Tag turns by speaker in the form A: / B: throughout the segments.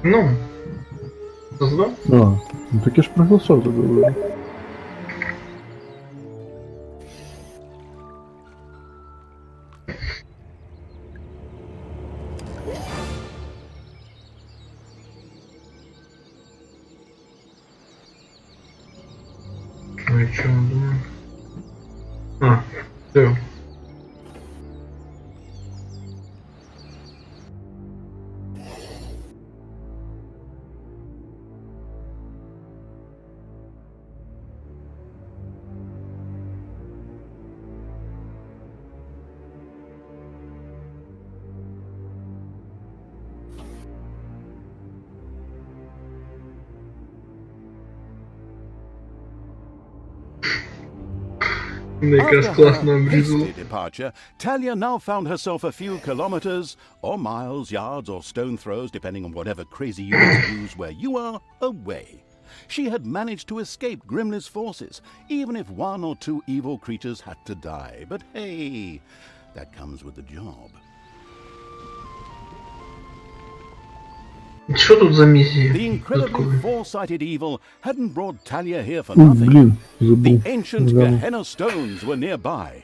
A: Ну, создал?
B: Ну так я ж проголосовал за голову.
A: А, что он думает? А, все. Мне кажется, классно обрезал.
C: Hasty departure, Talia now found herself a few kilometers, or miles, yards, or stone throws, depending on whatever crazy units use where you are, away. She had managed to escape Grimly's forces, even if one or two evil creatures had to die. But hey, that comes with the job.
A: Что тут за миссия?
C: The incredibly foresighted evil hadn't brought Talia here for nothing.
B: Блин,
C: The
B: забыл.
C: ancient
B: Да.
C: Gehenna stones were nearby.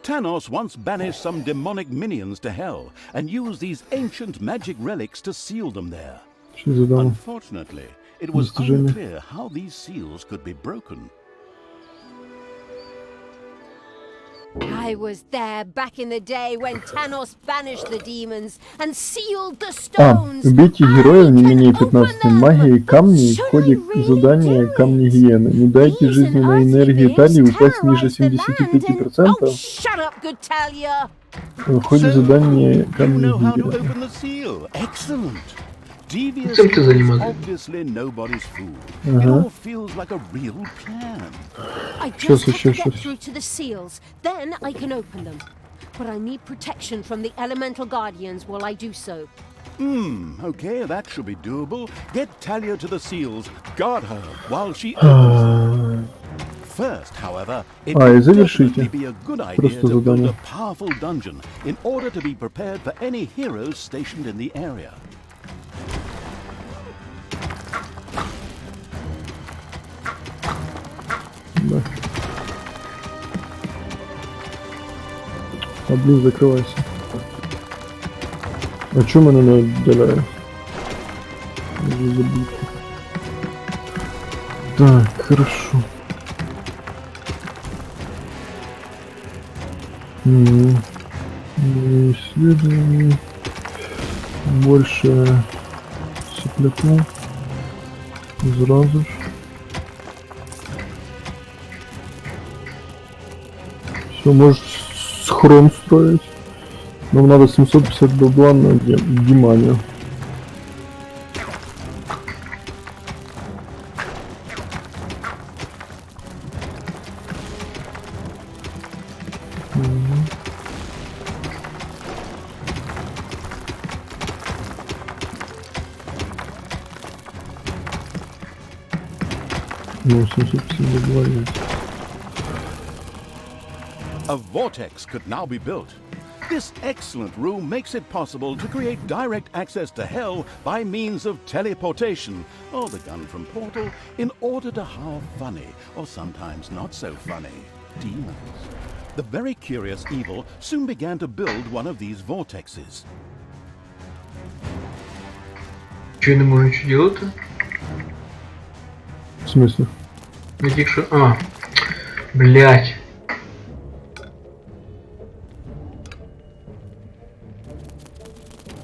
C: Tanos once banished some demonic minions to hell and used these ancient magic relics to seal them there.
B: Что задал?
C: Unfortunately, it was
B: Достижение.
C: unclear how these seals could be broken.
D: I was there back in the day when Tanos banished the demons and sealed the stones.
B: Убейте героя не
D: I can
B: менее
D: open
B: 15
D: them.
B: магией камней в
D: Should
B: ходе
D: I really
B: задания
D: do
B: камни
D: it?
B: гиены. Не дайте
D: These
B: жизненной
D: and
B: энергии
D: earthly
B: Талии
D: beings
B: упасть ниже
D: terrorize the land and-
B: 75%
D: Oh, shut up, good Talia.
B: в ходе
C: So,
B: задания
C: you
B: камни
C: know how to
B: гиены.
C: open the seal. Excellent. Devious
A: Чем ты
C: is
A: занимался?
C: obviously nobody's fool. It
B: Ага.
C: all feels like a real plan.
D: I
B: Щас,
D: just have to
B: щас,
D: get
B: щас.
D: through to the seals. Then I can open them. But I need protection from the elemental guardians while I do so.
C: Okay, that should be doable. Get Talia to the seals. Guard her while she opens them. First, however, it
B: И
C: would
B: завершите.
C: definitely be a good idea
B: Просто
C: to build
B: задание.
C: a powerful dungeon in order to be prepared for any heroes stationed in the area.
B: Да. А блин, закрывайся. А чё мы на отдаляем? Уже забыл. Так, хорошо. Исследований. Больше сопляков. Сразу ж. Все, можешь схрон строить. Нам надо 750 бабла на Геманию. Ну, 750 бабла есть.
C: A vortex could now be built. This excellent room makes it possible to create direct access to Hell by means of teleportation, or the gun from Portal, in order to hire funny, or sometimes not so funny, demons. The very curious evil soon began to build one of these vortexes.
A: Че я не можу нічого ділити?
B: В смысле?
A: Я тільки що... А. Блять.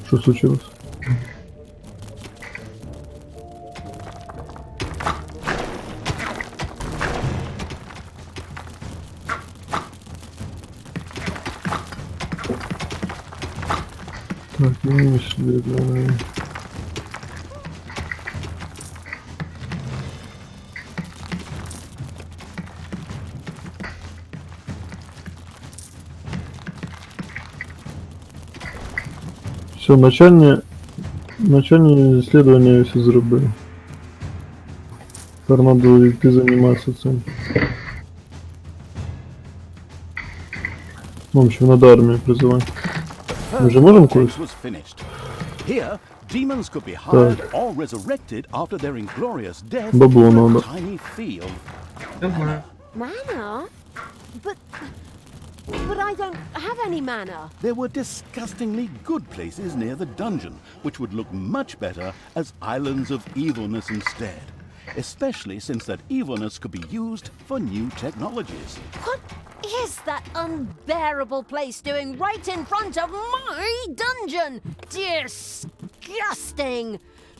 B: Что случилось? Так, ну исследование. Все, начальне исследование я все зробив. Тепер надо йти займатися цим. В общем, надо армію призивати. Мы же можем
C: Project
B: кое-что?
C: was finished. Here, demons could be hired or resurrected after their inglorious death
B: Бабло
C: in a
B: надо.
C: tiny field.
A: Я знаю.
D: Mana? But I don't have any mana.
C: There were disgustingly good places near the dungeon, which would look much better as islands of evilness instead. Especially since that evilness could be used for new technologies.
D: What is that unbearable place doing right in front of my dungeon? Disgusting!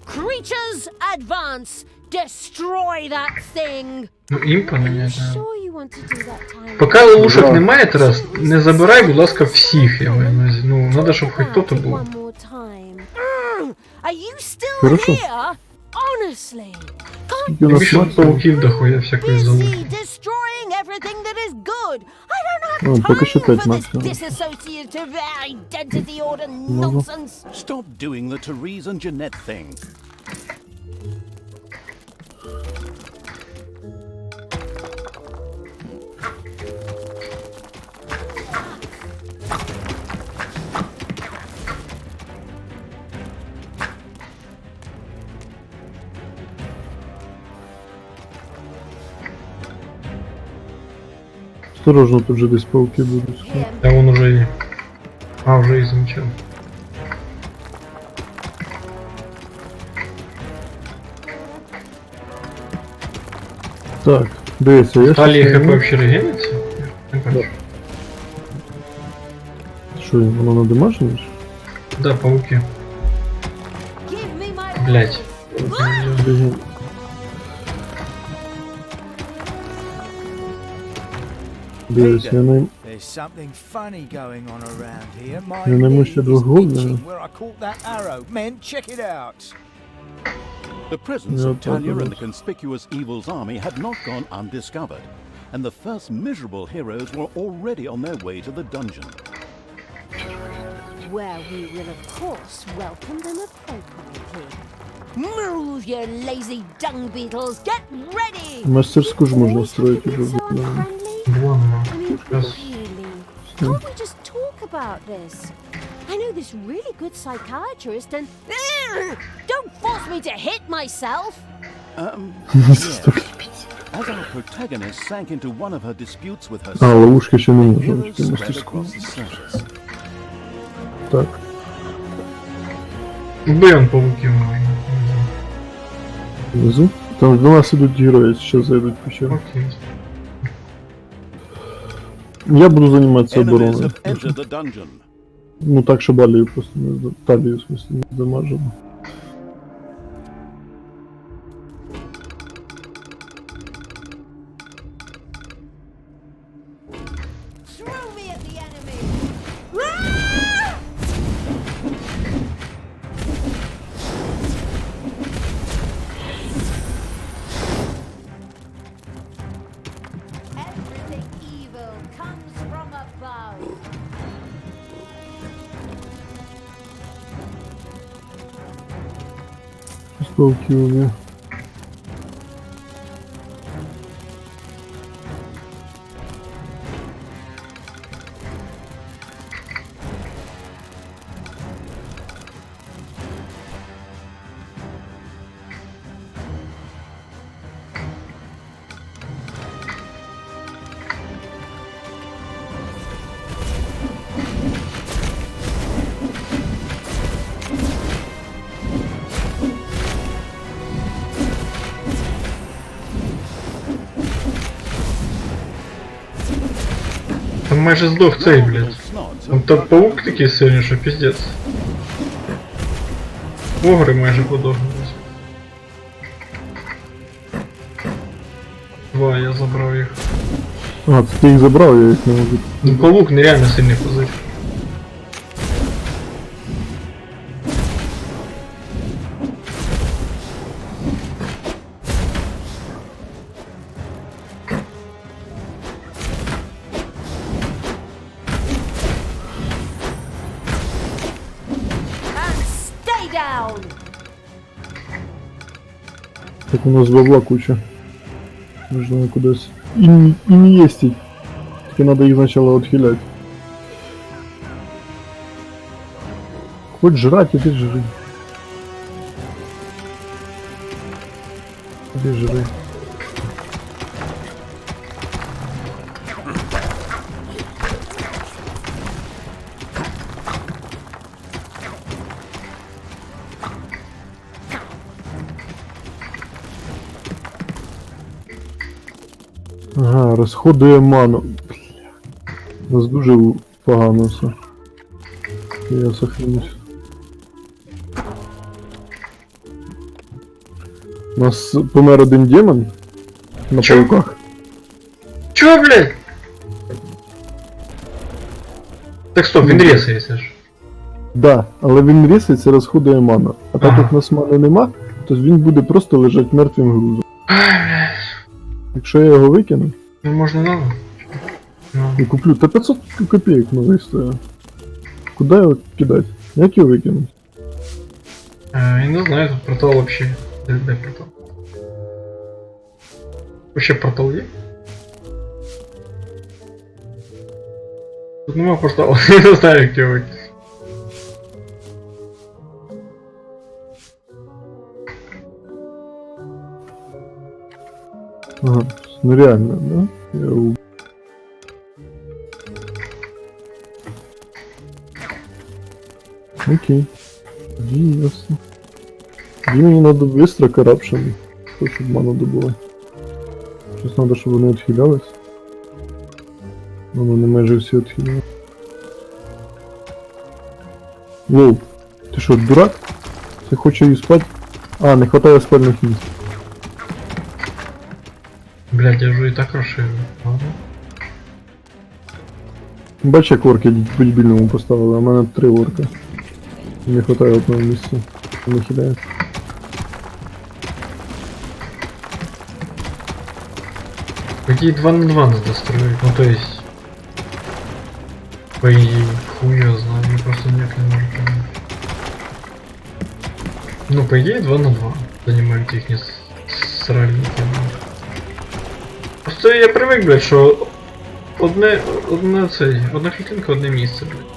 D: Creatures, advance! Destroy that thing!
A: Ну, імпа, не знаю.
D: Sure you want to do that time?
A: Поки ловушок немає, Тарас, не забирай, будь ласка, всіх. Я маю на увазі. Ну, надо, щоб хоч хто-то був.
D: One more time. Are you still
B: Хорошо.
D: here? Honestly, can't
B: У нас
A: Більше
B: мат,
A: пауків дохуя всякої залупи.
D: busy destroying everything that is good. I don't have
B: Ну, поки що
D: time
B: 5
D: for this
B: максимум.
D: disassociative identity order nonsense.
C: Stop doing the Therese and Jeanette thing.
B: Осторожно, тут же десь пауки будуть.
D: Here,
A: Та вон уже є. А, вже і замічав.
B: Так, дивіться, я
A: Талії
B: щас
A: хп
B: візьму.
A: взагалі регениться? Не бачу.
B: Що, воно надамажене?
A: Да, пауки.
D: give me my
A: Блять.
B: Блін. Дивись, я не...
E: There's something funny going on around here. My
B: Я не
E: knee
B: мушу
E: is
B: двох губ,
E: itching
B: да.
E: where I caught that arrow. Men, check it out.
C: The presence
B: Yeah,
C: of Talia and the
B: probably.
C: conspicuous evil's army had not gone undiscovered, and the first miserable heroes were already on their way to the dungeon.
D: where we will of course welcome them appropriately. Move, you lazy dung beetles! Get ready!
B: Мастерську ж можна строїти
D: Always
B: вже.
D: have to be so unfriendly.
A: Було нема.
D: I mean,
A: Зараз.
D: really, can't we just talk about this? I know this really good psychiatrist and... Don't force me to hit myself!
C: Yes. As our protagonist sank into one of her disputes with
B: А,
C: herself,
B: ловушки ще не
C: heroes
B: можна.
C: spread
B: Мастерську.
C: across the surface.
B: Так.
A: Вбив пауків мали.
B: Внизу. Там до нас ідуть герої, зараз зайдуть в печеру.
A: Окей.
B: Я буду займатися
C: Enemies
B: обороною.
C: have entered the dungeon.
B: Ну так, щоб Алію просто не талію, в смысле, не замажемо.
D: Throw me at the enemy! Ah! Everything evil comes from above.
B: Пауки убив.
A: майже здох цей,
C: Now
A: блядь.
C: little snods
A: Там
C: have
A: та
C: got
A: паук такий сильний, що піздець. Огри майже подохнулись. Два, я забрав їх.
B: А, це ти їх забрав, я їх не можу.
A: Ну, паук нереально сильний позив.
D: And stay down!
B: Так у нас бабла куча. Нужно кудись. И не естить. Тільки надо їх сначала отхилять. Хоть жрать, иди жри. Иди жри. Ага, розходує ману. Бля. У нас дуже погано все. Я сохранюсь. У нас помер один демон на
A: Чё?
B: пауках.
A: Чё, блядь? Так стоп, він ресається ж.
B: Да, але він ріситься, розходує ману. А так
A: Ага.
B: як у нас мани нема, то він буде просто лежати мертвим грузом. Якщо я його викину
A: Ну можна надо. Ну.
B: і куплю, та 500 копійок новий стоїть. Куди його кидати? Як його викинути?
A: Я не знаю, тут портал вообще. Де портал? Вообще портал є? Тут нема порталу, я не знаю, як його викинути.
B: Ага, ну реально, да? Я у... Окей. Ясно. Мені надо быстро коррупшн, щоб ману добувати. Сейчас надо, щоб вони відхилялись. Ну, вони майже всі відхиляли. Воу, ти що, дурак? Ти хочеш її спати? А, не хватає спальних місць.
A: Блядь, я вже і так розширив. Ладно.
B: Бач, як орки по дебільному поставили, а в мене 3 орка. Не хватає одного місця. Не хиляє.
A: Какие 2 на 2 надо строить, ну то есть... По идее, хуй я знаю, я просто никак не могу понять. Ну, по идее, 2 на 2 занимают их не сральники. Просто я привик, блядь, що одна клітинка, одне місце, блядь.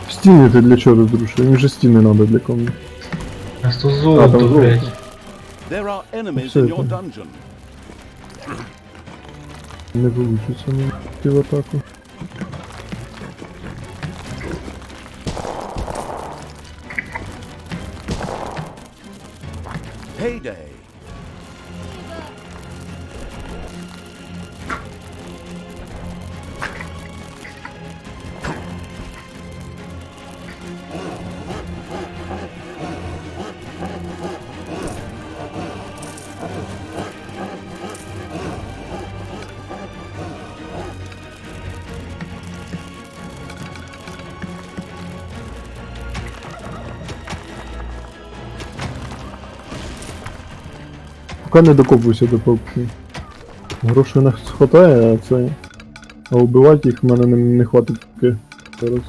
B: Стіни ти для чого розрушив? Їм же стіни надо для комнати.
A: А то золото,
B: там
A: блядь.
B: золото.
C: There are enemies
B: Все
C: in
B: это.
C: your dungeon.
B: Не вилучиться мені йти в атаку.
C: Payday.
B: Поки не докопуюся до пауків. Грошей не хватає, а це... А убивати їх в мене не хватить поки зараз.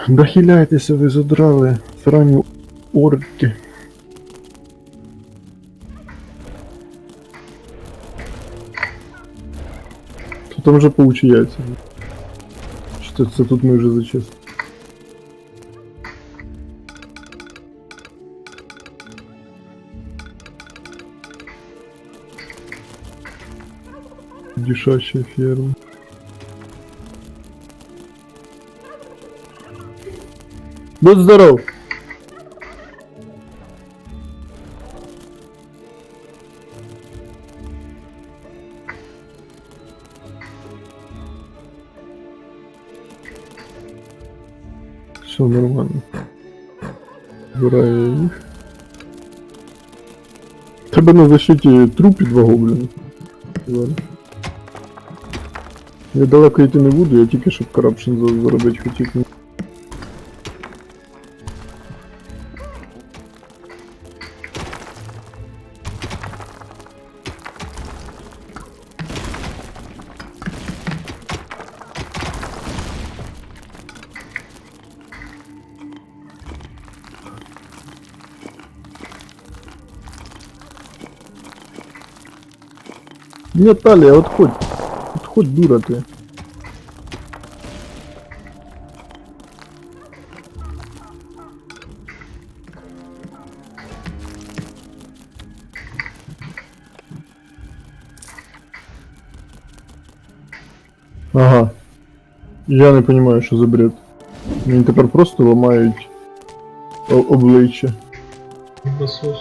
B: Дохиляйтеся, ви задрали срані орки. Там вже паучі яйця. Що це тут ми вже зачистили? Дишащая ферма. Будь здоров! Все нормально. Збираю їх. Треба на защиті трупів 2 гобліни. Ладно. Я далеко йти не буду, я тільки щоб коррупшн заробити хотів. Нет, Талия, отходь. Отходь, дура ты. Ага. Я не понимаю, що за бред. Мені тепер просто ламають обличчя.
A: Басос.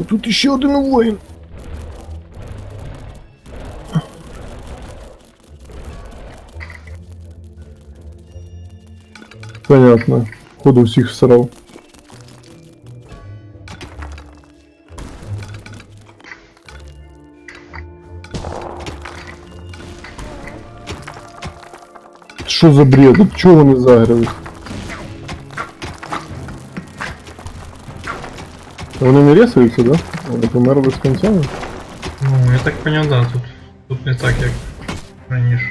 B: Тут ще один воїн. Понятно. Ходу всіх всрав. Що за бред? От чого вони заграли? Вони не ресаються, да? Вони померли з кінцями?
A: Ну, я так понял, да, тут не так, як раніше.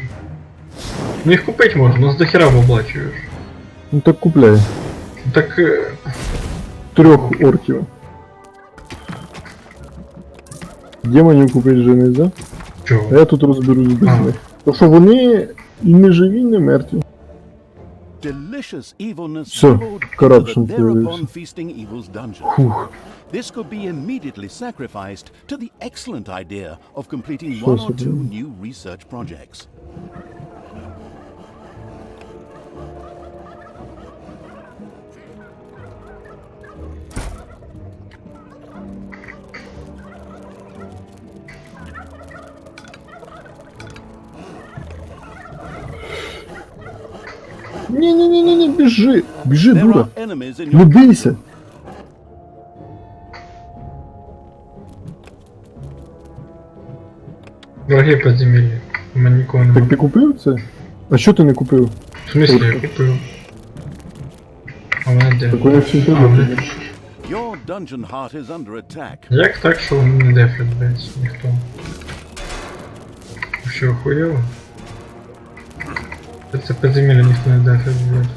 A: Ну їх купити можна, но з дохера бабла чуєш.
B: Ну так купляй.
A: Так...
B: 3 орків. Демонів купити вже нельзя. А
A: Чого?
B: я тут розберусь без них. Тому що вони і не живі, і не мертві.
C: Delicious evilness
B: So,
C: bubbled
B: corruption
C: into the thereupon
B: theories.
C: feasting evil's dungeon.
B: Фух.
C: This could be immediately sacrificed to the excellent idea of completing
B: Що
C: one or
B: собі?
C: two new research projects.
B: Ні, біжи. Біжи,
C: There
B: дура.
C: are enemies in
B: Не
C: your
B: бійся.
A: Дорогі подземелля. У мене нікого
B: Так
A: немає.
B: ти купив це? А що ти не купив?
A: В смысле, я купив. А в мене де?
B: Так вони всі
A: А,
B: тебе.
A: вони-
C: Your dungeon heart is under attack.
A: Як так, що вони не дефлять, блядь, ніхто? Ви що, охуєли? Це подземелля ніхто не дефлять, блядь.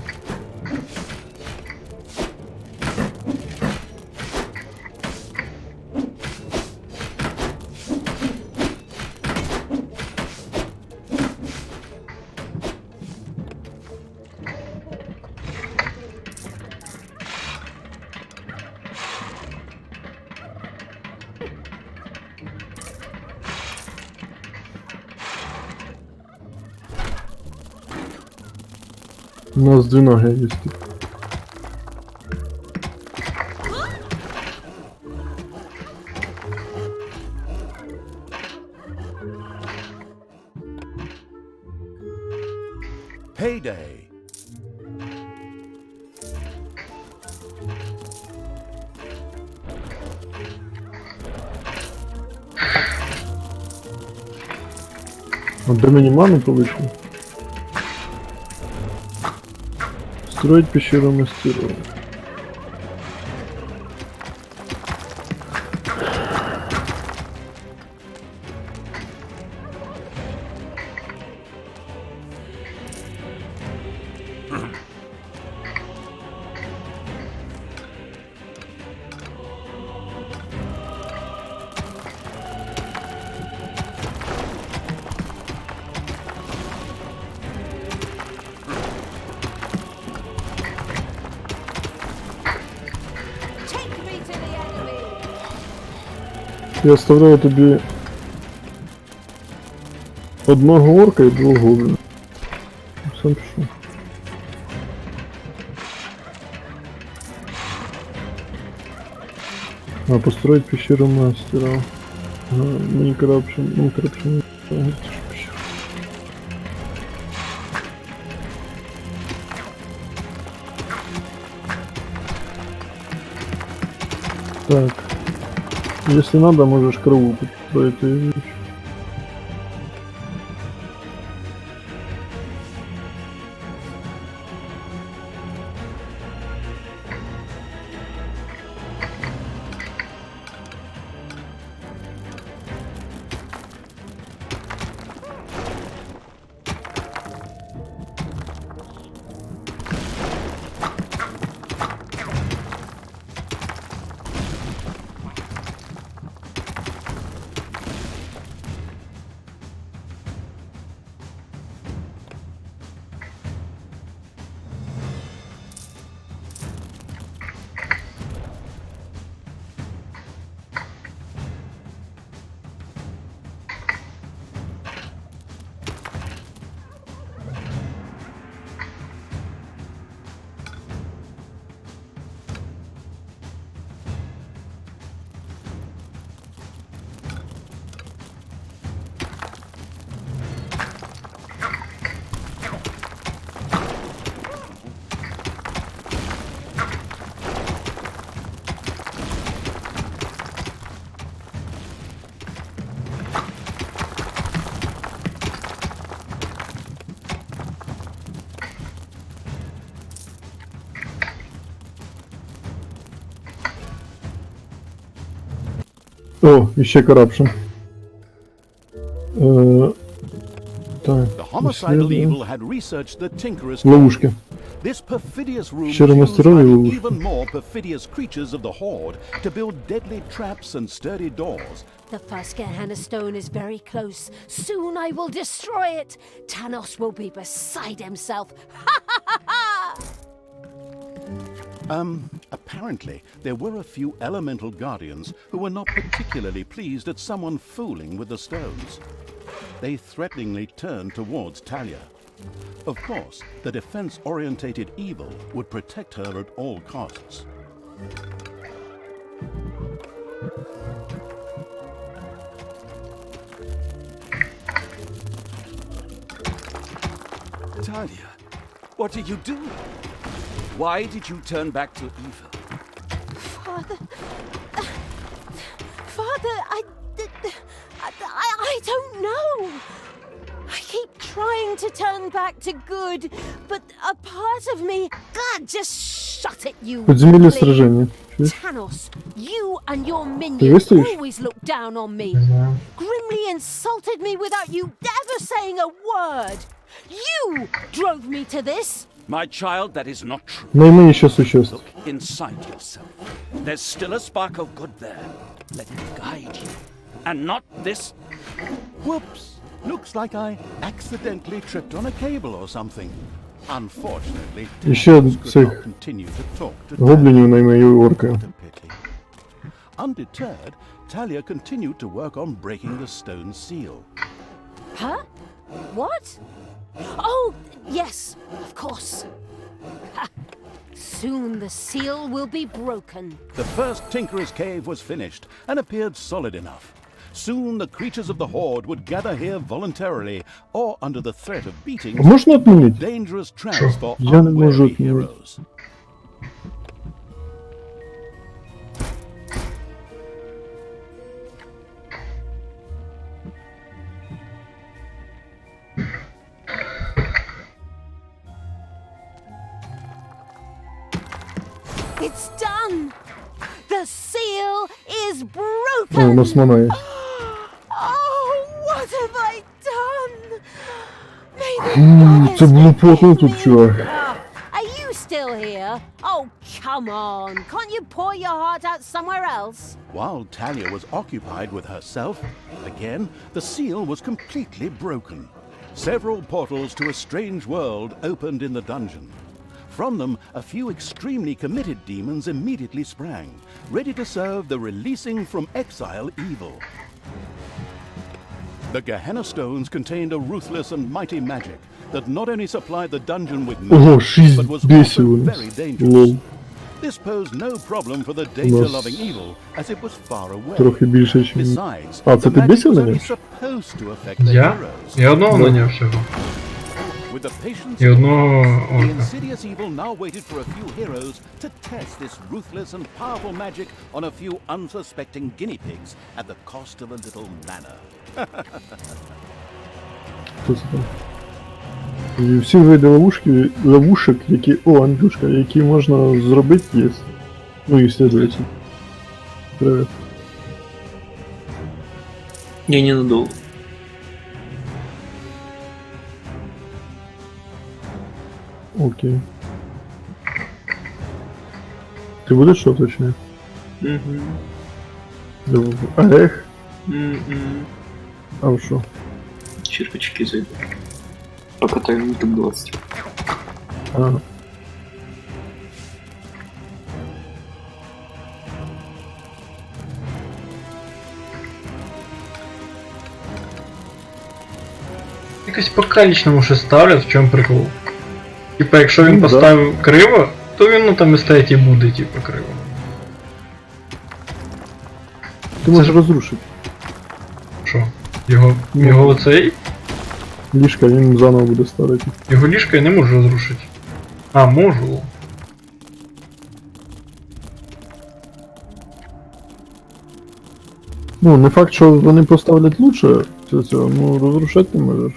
B: У нас 2 ноги є.
C: Payday.
B: А де мені ману полишили? Построить пещеру мастеров.
D: Take me to the enemy.
B: Я оставляю тобі одного орка і двох гоблінів. Сам пішов. А, построить пещеру мастера. Мини коррупшн, Так. Если надо, можешь крову построить. О, еще коррупшн. Так,
C: The homicidal
B: исследуем.
C: evil had researched the Tinkerer's
B: Ловушки.
C: This perfidious room
B: Пещера
C: was used
B: мастеров
C: by
B: и
C: the
B: ловушки.
C: even more perfidious creatures of the Horde to build deadly traps and sturdy doors.
D: The first Gehenna stone is very close. Soon I will destroy it. Tanos will be beside himself. Ha ha ha ha!
C: Apparently, there were a few elemental guardians who were not particularly pleased at someone fooling with the stones. They threateningly turned towards Talia. Of course, the defense-orientated evil would protect her at all costs.
F: Talia, what are you doing? Why did you turn back to evil?
D: Father, I don't know. I keep trying to turn back to good, but a part of me, God, just shut it, you.
B: Подземелье
D: flea.
B: сражения. Чуешь?
D: Tanos, you and your
B: Ты
D: minions
B: выстоишь?
D: always look down on me.
A: Не знаю.
D: Grimly insulted me without you ever saying a word. You drove me to this.
F: My child, that is not true.
B: Наименее существ.
F: Look inside yourself. There's still a spark of good there. Let it guide you. And not this.
C: Whoops! Looks like I accidentally tripped on a cable or something. Unfortunately,
B: Еще
C: Tanos could
B: цих
C: not continue to talk to
B: гоблинів наименее орка.
C: What a pity. Undeterred, Talia continued to work on breaking the stone seal.
D: Huh? What? Oh, yes, of course. Ha. Soon the seal will be broken.
C: The first Tinkerer's Cave was finished and appeared solid enough. Soon the creatures of the Horde would gather here voluntarily or under the threat of beatings.
B: Можно отменить?
C: Dangerous traps for
B: Я не могу
C: unwary
B: отменить.
C: heroes.
D: It's done. The seal is
B: О, у нас
D: broken.
B: мана є.
D: Oh, what have I done? May the
B: Це
D: goddess
B: було плотно
D: forgive
B: тут,
D: me.
B: чувак.
D: Are you still here? Oh, come on. Can't you pour your heart out somewhere else?
C: While Talia was occupied with herself, again, the seal was completely broken. Several portals to a strange world opened in the dungeon. From them, a few extremely committed demons immediately sprang, ready to serve the releasing from exile evil. The Gehenna stones contained a ruthless and mighty magic that not only supplied the dungeon with
B: Ого,
C: magic,
B: 6
C: but was
B: бесів
C: also
B: у нас.
C: very dangerous.
B: Лол.
C: This posed no problem for the danger-loving evil, as it was far away.
B: Трохи більше, ніж...
C: Besides,
B: А, це
C: the
B: ти
C: magic
B: бісів
C: was only
B: наняв?
C: supposed to affect the
A: Я?
C: heroes.
A: Я одного наняв всього.
C: With the patience
A: І одного
C: the
A: орка.
C: insidious evil now waited for a few heroes to test this ruthless and powerful magic on a few unsuspecting guinea pigs at the cost of a little mana.
B: Що це там? І всі види ловушек, які... О, Андрюшка, які можна зробити, є. Ну, исследователь. Привет.
G: Я ненадолго.
B: Окей. Ты будешь что точнее?
G: Угу.
B: Орех?
G: М-м.
B: А что?
G: Червячки зайдут. Покатаю на топ 20.
B: А,
A: Якось по калічному ще ставлять, в чому прикол. Типа, якщо він
B: Ну, да.
A: поставив криво, то він ну там і стоять і буде, типа, криво.
B: ты можешь разрушить.
A: Що? Його оцей?
B: Лишка він заново буде ставити.
A: Його ліжко я не можу розрушити. А, можу.
B: Ну, не факт, що вони поставлять лучше, цього, ну розрушати ти можеш.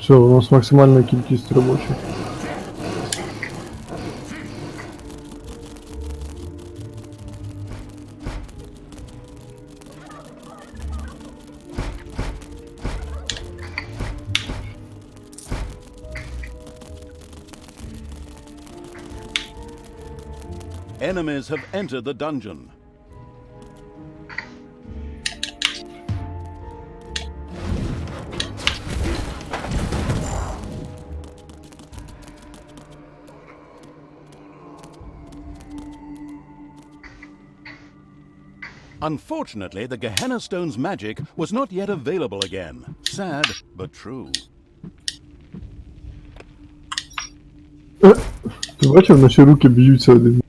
B: Все, у нас максимальна кількість робочих.
C: Enemies have entered the dungeon. Unfortunately, the Gehenna Stone's magic was not yet available again. Sad, but true.
B: Ти бачив, наші руки б'ються один.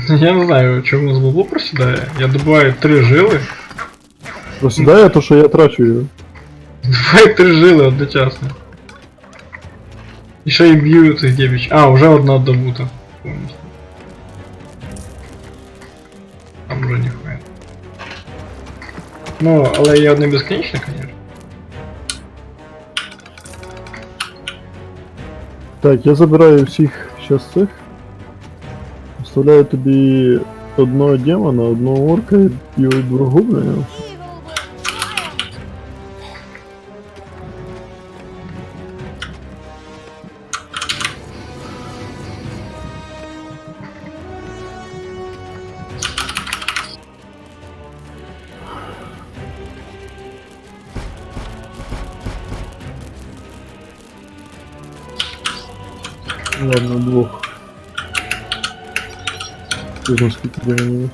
A: Я не знаю, чому у нас бабло просідає. Я добуваю 3 жили.
B: Просідає то, що я трачу його.
A: Добуваю 3 жили одночасно. І ще й б'ю цих дівіч. А, вже одна добута. Повністю. Там вже ніхуя. Ну, але є одне безконечне, звісно.
B: Так, я забираю всіх щас цих. Оставляю тобі одного демона, одного орка і 2 гоблинів.
D: Evil will triumph.
B: Ладно, двох. Не знаю, скільки деревні.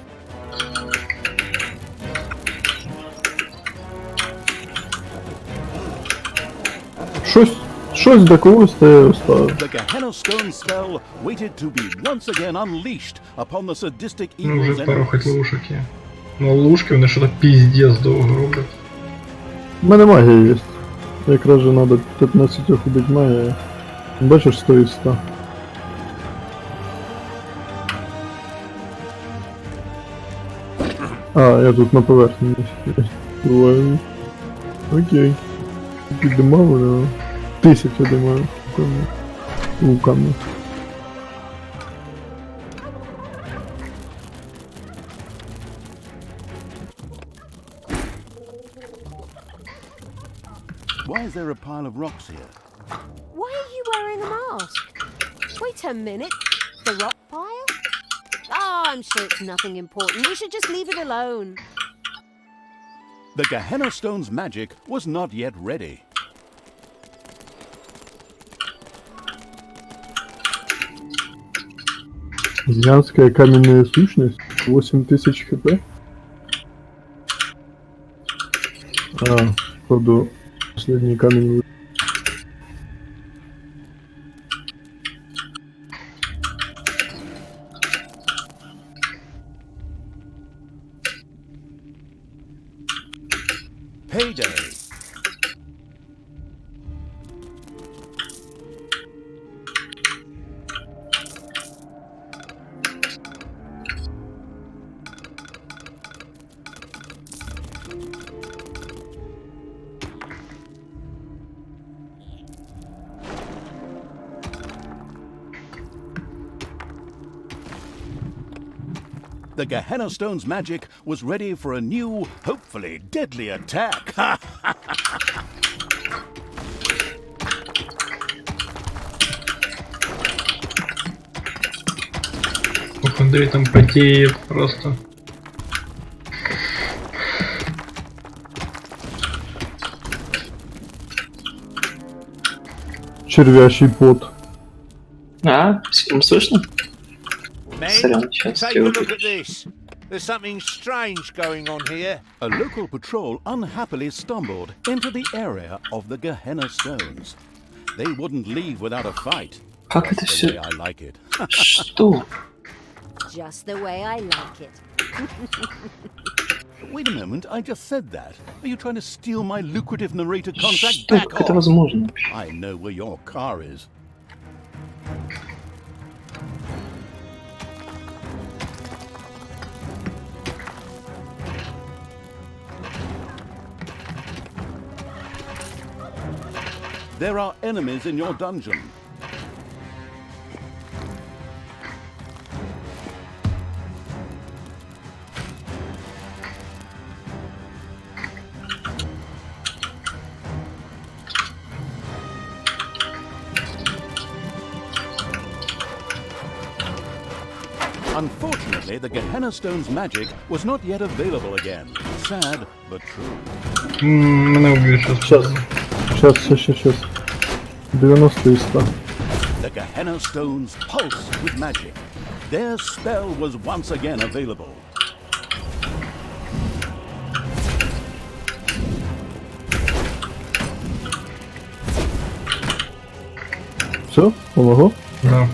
B: Щось до когось ти оставив.
C: The Gehenna Stone spell waited to be once again unleashed upon the sadistic
A: Ну,
C: evil's
A: вже пару хоч
C: enemies.
A: ловушок є. Ну, ловушки вони що-то піздець довго роблять.
B: У мене магія є. Якраз же треба 15 убити магія. Бачиш, 100 із 100. А, я тут на поверхні. Буваю. Окей. Піддимав, але... 1000 думаю. Луками.
C: Why is there a pile of rocks here?
D: Why are you wearing a mask? Wait a minute. The rock pile? Oh, I'm sure it's nothing important. We should just leave it alone.
C: The Gehenna Stone's magic was not yet ready.
B: Зянская каменная сущность. 8000 хп. А, походу, последний камень.
C: Payday. The Gehenna Stone's magic was ready for a new, hopefully deadly attack.
A: Ох, Андрей там потеет просто.
B: Червящий пот.
G: А, слышно?
H: Men,
G: Сорян, сейчас
H: take a look at this. There's something strange going on here.
C: A local patrol unhappily stumbled into the area of the Gehenna Stones. They wouldn't leave without a fight.
G: Как это
C: The way
G: все?
C: I like it.
G: Что?
D: Just the way I like it.
C: Wait a moment, I just said that. Are you trying to steal my lucrative narrator contract?
G: Что?
C: Back
G: Как это
C: off!
G: возможно?
C: I know where your car is. There are enemies in your dungeon. Unfortunately, the Gehenna Stone's magic was not yet available again. Sad, but true.
A: Мене вб'ють щас.
B: Сейчас. 90 из 100.
C: The Gehenna Stones pulse with magic. Their spell was once again available.
B: Все? Помогло?
A: Да.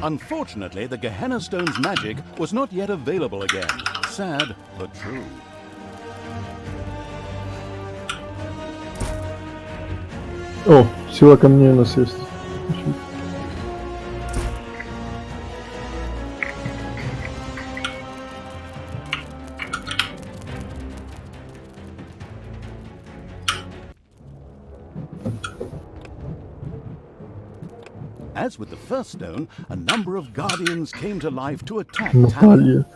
C: Unfortunately, the Gehenna Stone's magic was not yet available again. Sad, but true.
B: О, сила камней у нас есть.
C: As with the first stone, a number of guardians came to life to attack
B: Наталья.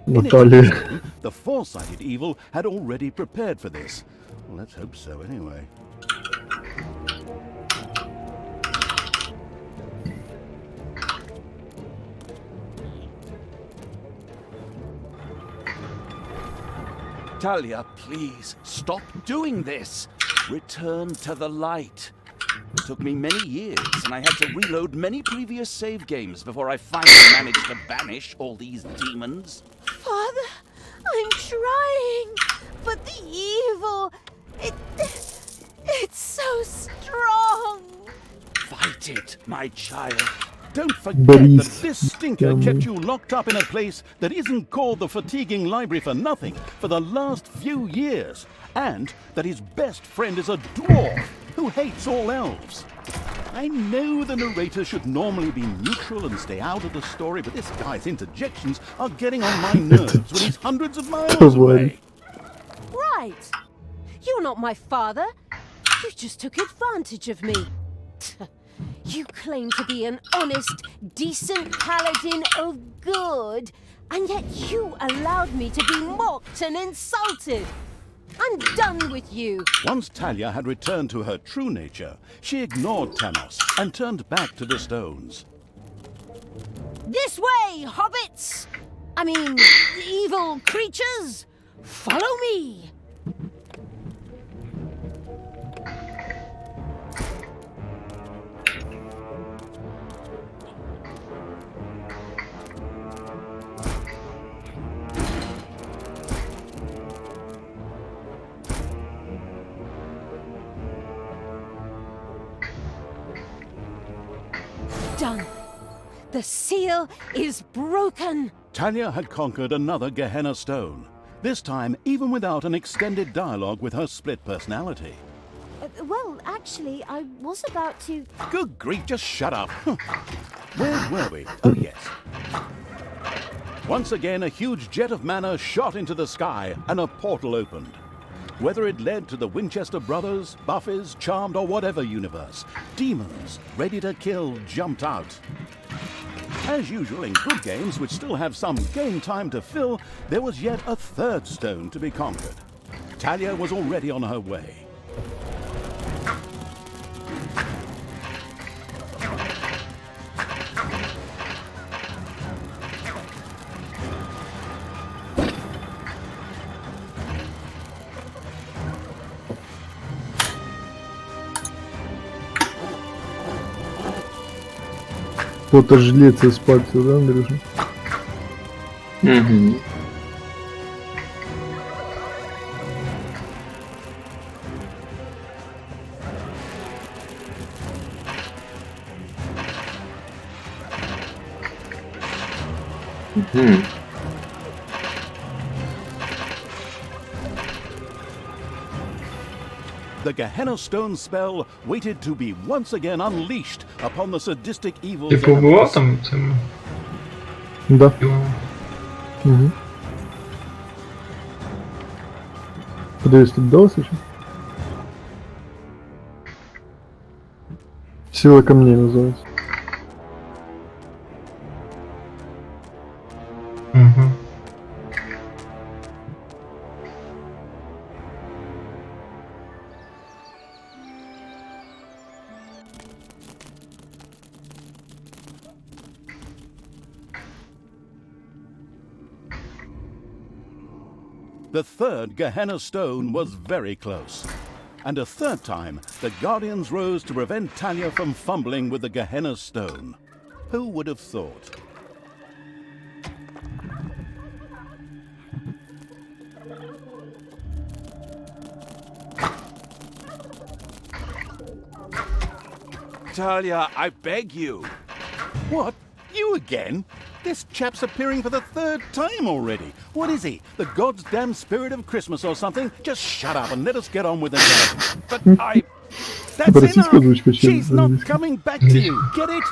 C: In its
B: Наталья.
C: vision, the four-sided evil had already prepared for this. Well, let's hope so, anyway.
F: Talia, please, stop doing this. Return to the light. It took me many years, and I had to reload many previous save games before I finally managed to banish all these demons.
D: Father, I'm trying, but the evil, it's so strong.
F: Fight it, my child.
C: Don't forget
B: Борис,
C: that this stinker kept you locked up in a place that isn't called the fatiguing library for nothing for the last few years, and that his best friend is a dwarf who hates all elves. I know the narrator should normally be neutral and stay out of the story, but this guy's interjections are getting on my nerves when he's hundreds of miles away.
D: Right. You're not my father. You just took advantage of me. You claim to be an honest, decent paladin of good, and yet you allowed me to be mocked and insulted. I'm done with you.
C: Once Talia had returned to her true nature, she ignored Tanos and turned back to the stones.
D: This way, hobbits! I mean, evil creatures! Follow me! Done. The seal is broken.
C: Talia had conquered another Gehenna stone, this time even without an extended dialogue with her split personality.
D: Well, actually, I was about to...
C: Good grief, just shut up. Where were we? Oh, yes. Once again, a huge jet of mana shot into the sky, and a portal opened. Whether it led to the Winchester brothers, Buffies, Charmed, or whatever universe, demons ready to kill jumped out. As usual in good games, which still have some game time to fill, there was yet a third stone to be conquered. Talia was already on her way.
B: Кто-то жлец из пальца, да, Андрюша?
G: Угу. Угу.
C: The Gehenna Stone spell waited to be once again unleashed upon the sadistic evils
A: Ти
C: of
A: побував
C: the
A: там цим
B: Да.
A: його?
B: Угу. Подивись, тут далось еще? Сила камней называется.
A: Угу.
C: The third Gehenna Stone was very close. And a third time, the Guardians rose to prevent Talia from fumbling with the Gehenna Stone. Who would have thought?
F: Talia, I beg you.
C: What? You again? This chap's appearing for the 3rd time already. What is he? The goddamn spirit of Christmas or something? Just shut up and let us get on with the game. But that's
B: Российская озвучка,
C: enough! She's not
B: английская.
C: coming back to you. Get it?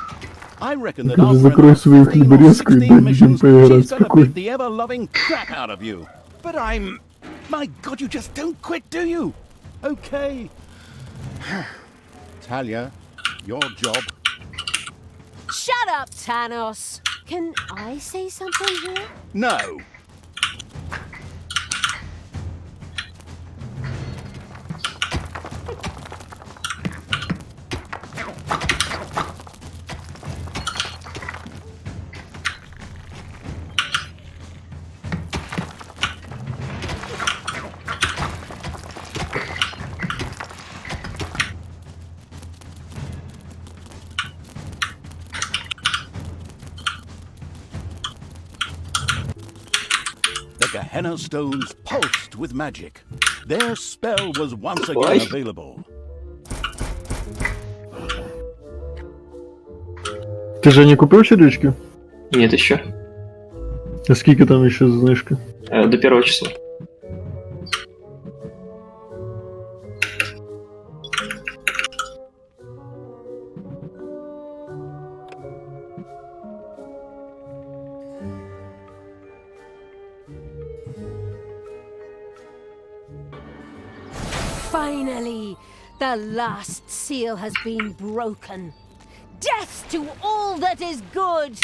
C: I reckon that
B: Скажи,
C: after
B: закрой
C: another
B: свою
C: 15 or
B: хлеборезку и
C: 16
B: дай людям
C: missions,
B: поиграть.
C: she's gonna
B: Какой?
C: beat the ever-loving crap out of you. But My God, you just don't quit, do you? Okay. Talia, your job.
D: Shut up, Thanos. Can I say something here?
C: No. The Gehenna stones pulsed with magic. Their spell was once again available.
B: Ти же не купив червячки?
G: Нет еще.
B: А скільки там ще знижка?
G: До 1 числа.
D: Finally, the last seal has been broken. Death to all that is good!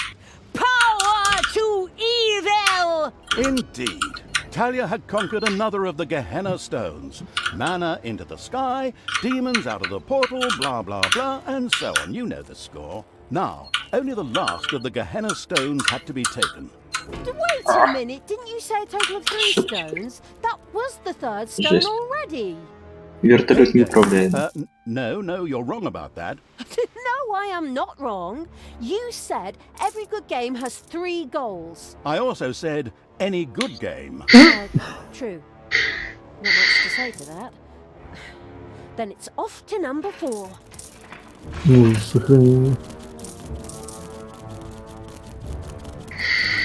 D: Power to evil!
C: Indeed. Talia had conquered another of the Gehenna stones. Mana into the sky, demons out of the portal, blah blah blah, and so on. You know the score. Now, only the last of the Gehenna stones had to be taken.
D: Wait a minute, didn't you say a total of 3 stones? That was the 3rd stone
G: Just-
D: already.
G: Вертолет не управляет.
C: No, you're wrong about that.
D: No, I am not wrong. You said every good game has 3 goals.
C: I also said any good game.
D: True. Not much to say to that. Then it's off to number 4.
B: Ну, сохранение.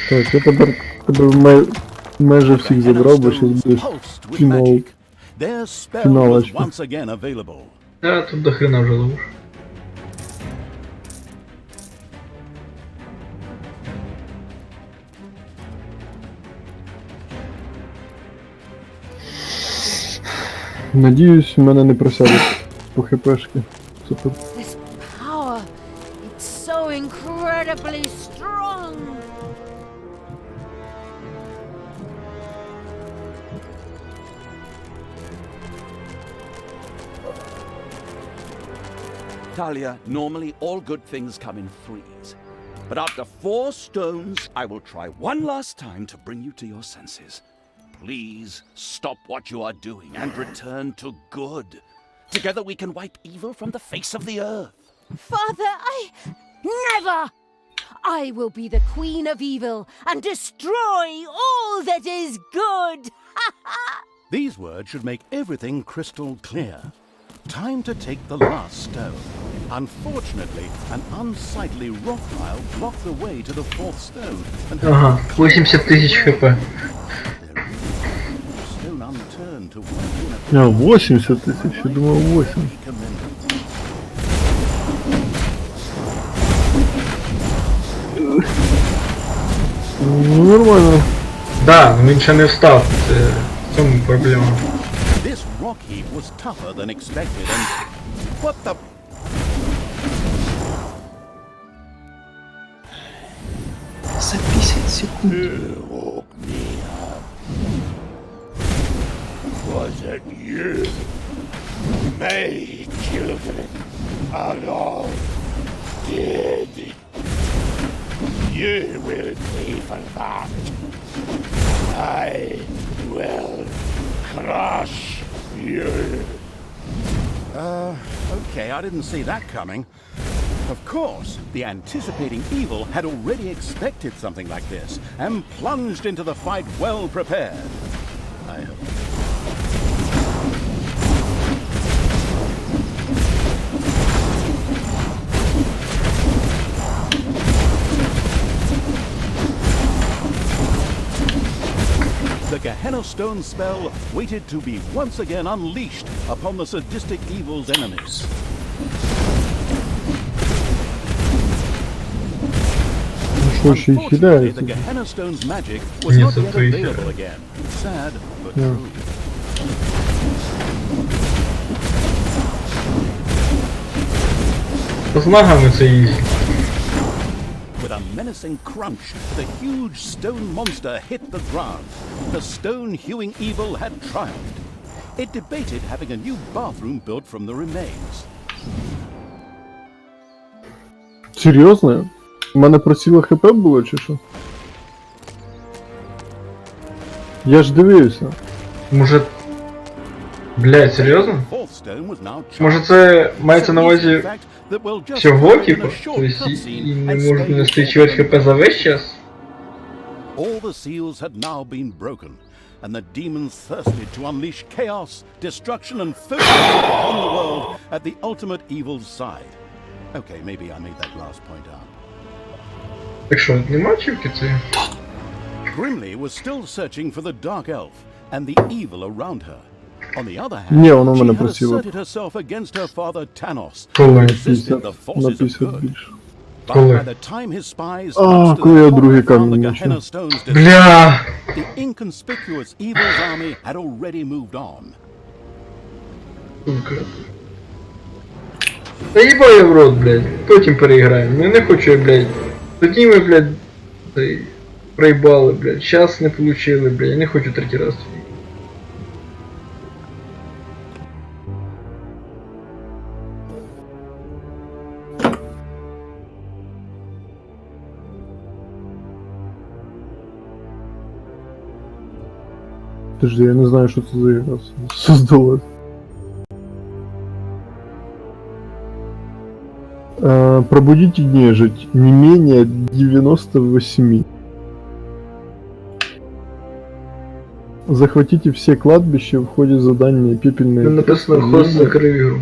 B: Так, я тепер майже всіх забрав, бо зараз буде
C: Pulsed with
B: фінал.
C: magic. Their spell was
B: Фіналочка.
C: once again available.
A: Да, тут до хрена вже ловуш.
B: Надіюсь, в мене не просядуть по хпшки. Супер.
D: This power, it's so incredibly strong.
F: Talia, normally all good things come in 3s. But after 4 stones, I will try one last time to bring you to your senses. Please stop what you are doing and return to good. Together we can wipe evil from the face of the earth.
D: Father, never! I will be the queen of evil and destroy all that is good!
C: These words should make everything crystal clear. Time to take the last stone. Unfortunately, an unsightly rock pile blocked the way to the 4th stone. And
A: Ага, 80 тысяч хп.
C: stone unturned to one
B: А, 80 тисяч, я думав 8. Ну, нормально.
A: Да, він ще не встав. Це в цьому проблема.
C: This rock heap was tougher than expected and... What the...
G: За 50 секунд.
H: Was it you? My children are all dead. You will pay for that. I will crush you.
C: Okay, I didn't see that coming. Of course, the anticipating evil had already expected something like this and plunged into the fight well prepared. I hope. Gehenna Stone spell waited to be once again unleashed upon the sadistic evil's enemies. Unfortunately, the Gehenna Stone's magic was not yet available again. Sad, but true.
A: З ногами це їсть.
C: With a menacing crunch, the huge stone monster hit the ground. The stone-hewing evil had triumphed. It debated having a new bathroom built from the remains.
B: Серйозно? У мене просіло ХП було чи що? Я ж дивився.
A: Може... Блядь, серйозно? Може це мається на увазі всього, типу? Тобто і не можуть нести чверть ХП за весь час?
C: All the seals had now been broken, and the demons thirsted to unleash chaos, destruction, and focus upon the world at the ultimate evil's side. Okay, maybe I made that last point up.
A: Так що, нема чівки цієї?
C: Grimly was still searching for the dark elf and the evil around her. On the other hand,
B: Ні, воно мене
C: she had
B: просило.
C: asserted herself against her father Tanos,
A: Коли?
C: who
B: На
C: resisted the
B: 50, на
C: forces of
B: 50
C: good.
B: більше.
C: But
A: Коли?
C: by the time his spies
B: А,
C: marched to
B: коли я
C: the
B: другий
C: fort and found the
B: камінь
C: Gehenna
B: знайшов.
C: stones,
A: Бля!
C: the inconspicuous evil's army had already moved on.
A: Сука. Та їбав я в рот, блядь. Потім переіграємо. Я не хочу я, блядь. Тоді ми, блядь, проїбали, блядь. Щас не получили, блядь. Я не хочу третій раз.
B: Подожди, я не знаю, що це за ігра создалась. Пробудите нежить не менее 98. Захватите все кладбища в ходе задания пепельные.
A: Там написано хост закрив ігру.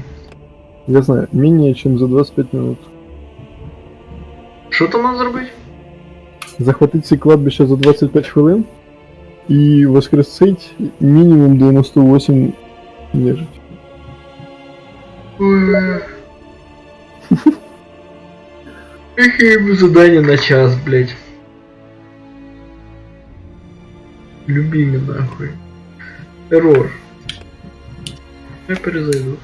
B: Я знаю, менее чем за 25 минут.
A: Що там треба зробити?
B: Захватить все кладбища за 25 хвилин и воскресить минимум 98 нежить.
A: Какие задания на час, блядь. Любимый нахуй. Террор. Я перезайду.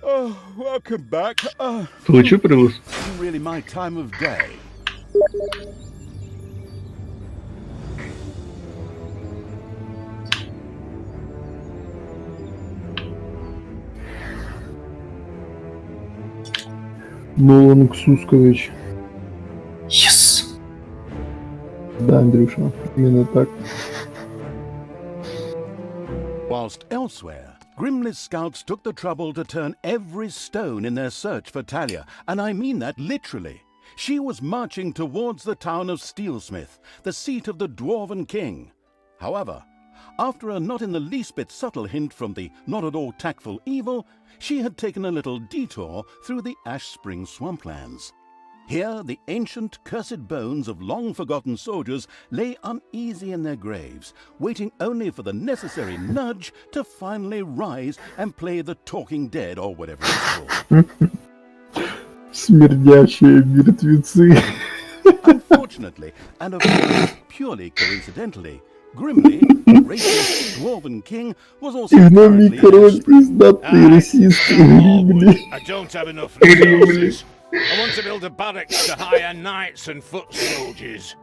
C: Oh, welcome back.
A: Получу прилуз?
C: Isn't really my time of day.
B: Нолан Ксускович.
G: Єс!
B: Да, Андрюша, именно так.
C: Whilst elsewhere, Grimly's scouts took the trouble to turn every stone in their search for Talia, and I mean that literally. She was marching towards the town of Steelsmith, the seat of the Dwarven King. However, after a not in the least bit subtle hint from the not at all tactful evil, she had taken a little detour through the Ash Spring swamplands. Here, the ancient, cursed bones of long-forgotten soldiers lay uneasy in their graves, waiting only for the necessary nudge to finally rise and play the talking dead, or whatever it's called.
B: Смердящие мертвецы.
C: Unfortunately, and of course purely coincidentally, Grimly, the racist Dwarven King, was also
B: Гномий
C: currently
B: король и знатные расисты Гримли.
H: I don't have enough resources. I want to build a barracks to hire knights and foot soldiers.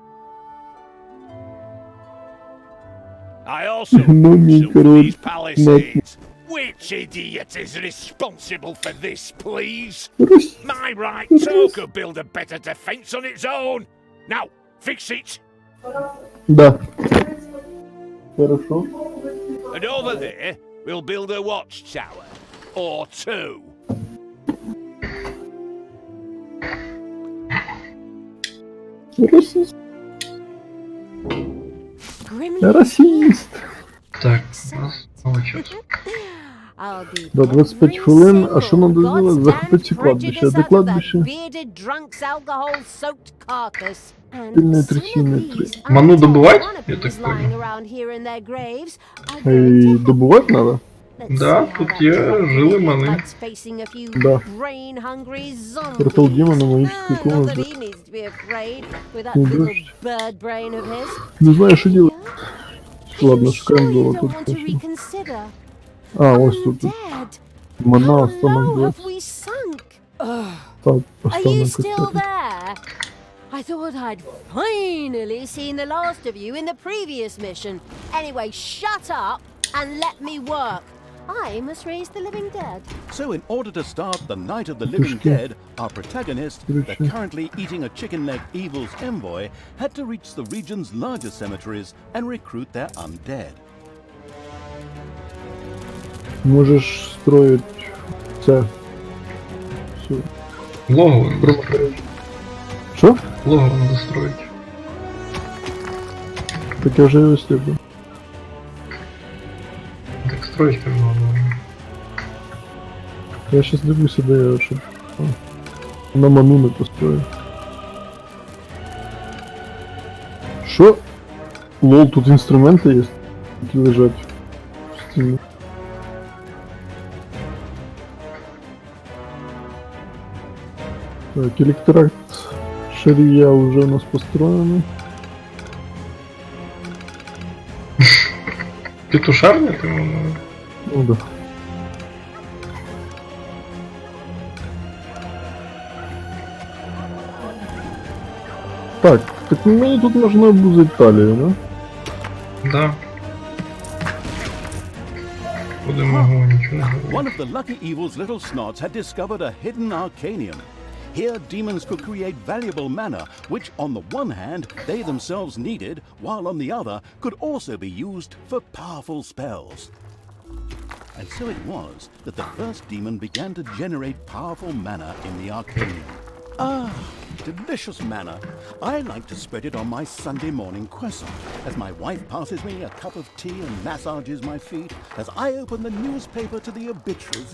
H: I also want some of these palisades. Which idiot is responsible for this, please? My right toe could build a better defense on its own. Now, fix it.
B: Да. Хорошо.
H: And over there, we'll build a watchtower. Or two.
B: Расист.
D: Grimly
B: Расист.
A: Так, у нас новий час.
D: I'll be
B: Да, 25 хвилин, а що надо зробити? Захопити ці кладбища. Де кладбище? Пильне трясіння 3.
A: Ману добывать? Я так понял.
B: І добувати треба?
A: Да, тут є жили мани.
B: Да. Портал демона магической комнаты. Не дождь. Не знаю, что делать. Ладно, шукаем золото тут. Точно. А, ось тут. Мана, останок 20. Так, останок костяк.
D: I thought I'd finally seen the last of you in the previous mission. Anyway, shut up and let me work. I must raise the living dead.
C: So in order to start the Night of the Living Dead, our protagonist, the currently eating a chicken leg evil's envoy, had to reach the region's largest cemeteries and recruit their undead.
B: Можешь строить це. Все.
A: Логово.
B: Що?
A: Логово надо строить.
B: Так я вже його сліду.
A: Так строить как логово.
B: Я щас дивлюся, де я щоб на ману не построю. Що? Лол, тут інструменти є, які лежать в стіні. Так, електракт шария уже у нас построены.
A: Петушарня ты его?
B: Ну да. Так мені тут можна обузити талію, да?
A: Да. Будемо нічого не говорити.
C: One of the lucky evil's little snots had discovered a hidden arcanium. Here, demons could create valuable mana, which on the one hand, they themselves needed, while on the other, could also be used for powerful spells. And so it was that the first demon began to generate powerful mana in the arcanium. Ah, delicious mana. I like to spread it on my Sunday morning croissant, as my wife passes me a cup of tea and massages my feet, as I open the newspaper to the obituaries.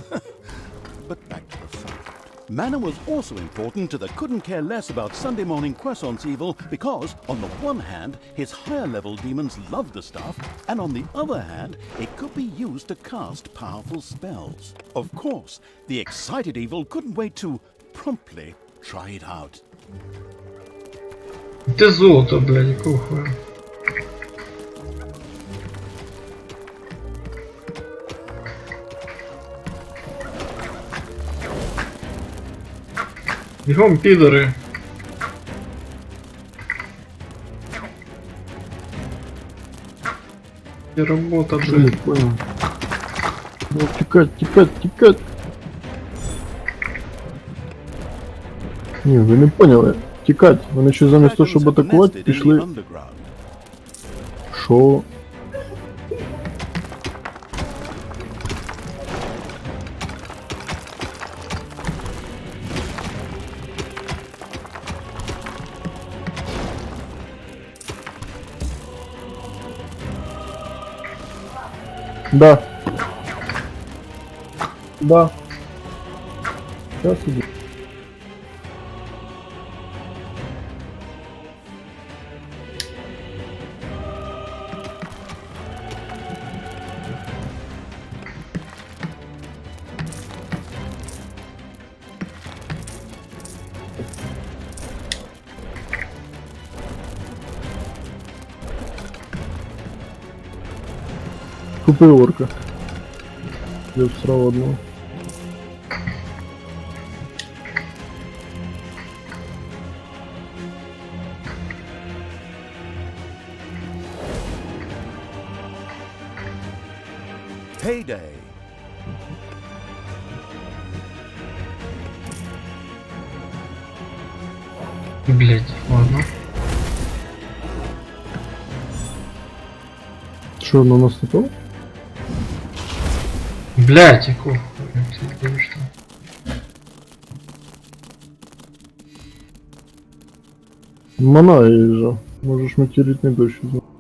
C: But back to the fact. Mana was also important to the couldn't care less about Sunday morning croissants evil because, on the one hand, his higher level demons loved the stuff, and on the other hand, it could be used to cast powerful spells. Of course, the excited evil couldn't wait to promptly try it out.
A: Де золото, блядь, якого хуя? Бігом, підори. І робота,
B: Не
A: блядь.
B: понял. Ну, тікать. Ні, ви не поняли. Тікать. Вони ще замість того, щоб атакувати, пішли. Шо? Да. Сейчас иди. Купи орка. Я всрал одного.
C: Payday.
A: Блядь, ладно.
B: Что, на нас напал?
A: Блять, якого? Ты что?
B: Мана же. Можеш материть не дощ.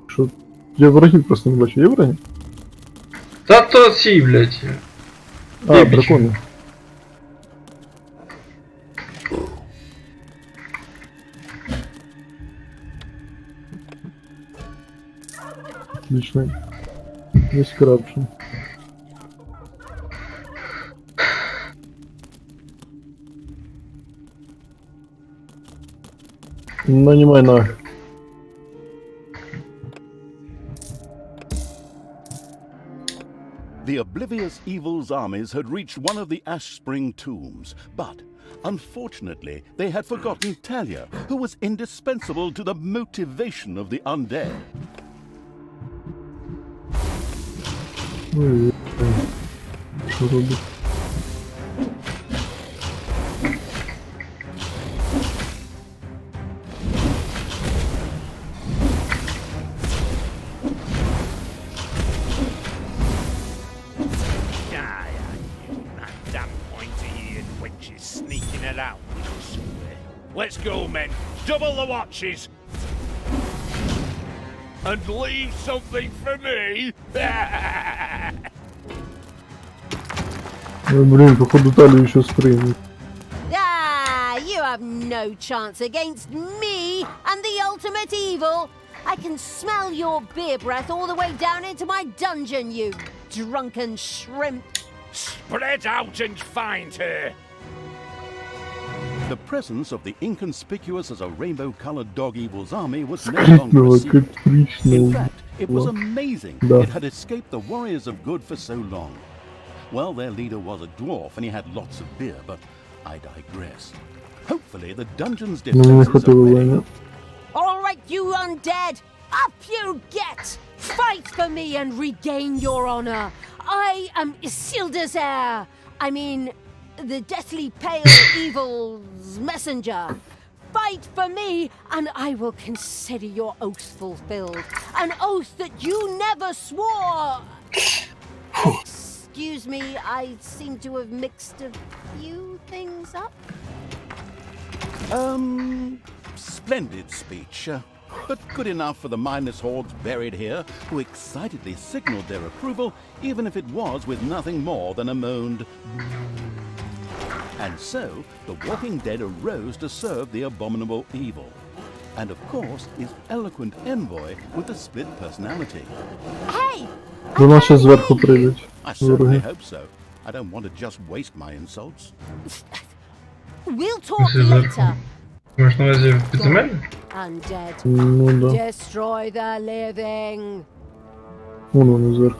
B: Що? Я врагів просто не бачу. Є враги?
A: Та то ці, блять.
B: А,
A: Дебічі.
B: дракони. Отлично. Есть коррупшн. Нанимай на.
C: The oblivious evil's armies had reached one of the Ash Spring tombs, but unfortunately they had forgotten Talia, who was indispensable to the motivation of the undead.
B: Ой, що робить?
H: That damn pointy-eared witch is sneaking it out. Let's go, men. Double the watches. And leave something for me.
B: Ой, блин, походу Талию еще спрыгнет.
D: Ah, you have no chance against me and the ultimate evil. I can smell your beer breath all the way down into my dungeon, you drunken shrimp.
H: Spread out and find her.
C: The presence of the inconspicuous as a rainbow-colored dog evil's army was no longer a
B: Скрипнуло,
C: secret.
B: как причина.
C: In fact, it was amazing.
B: Да.
C: It had escaped the warriors of good for so long. Well, their leader was a dwarf and he had lots of beer, but I digress. Hopefully the dungeon's
B: Ну, мне
C: defenses are
B: хватило
C: ready.
B: войны.
D: All right, you undead, up you get! Fight for me and regain your honor. I am Isildur's heir. I mean, the deathly pale evil's messenger. Fight for me, and I will consider your oath fulfilled. An oath that you never swore. Excuse me, I seem to have mixed a few things up.
C: Splendid speech, but good enough for the mindless hordes buried here, who excitedly signaled their approval, even if it was with nothing more than a moaned. And so, the walking dead arose to serve the abominable evil. And of course, his eloquent envoy with the split personality.
D: Hey!
B: До нас сейчас сверху прыгать.
C: I certainly
B: Враги.
C: hope so. I don't want to just waste my insults.
D: We'll talk
A: This is
D: later.
A: Можешь на увазі в підземелі?
D: Undead.
B: Ну да.
D: Destroy the living.
B: Вон он сверху.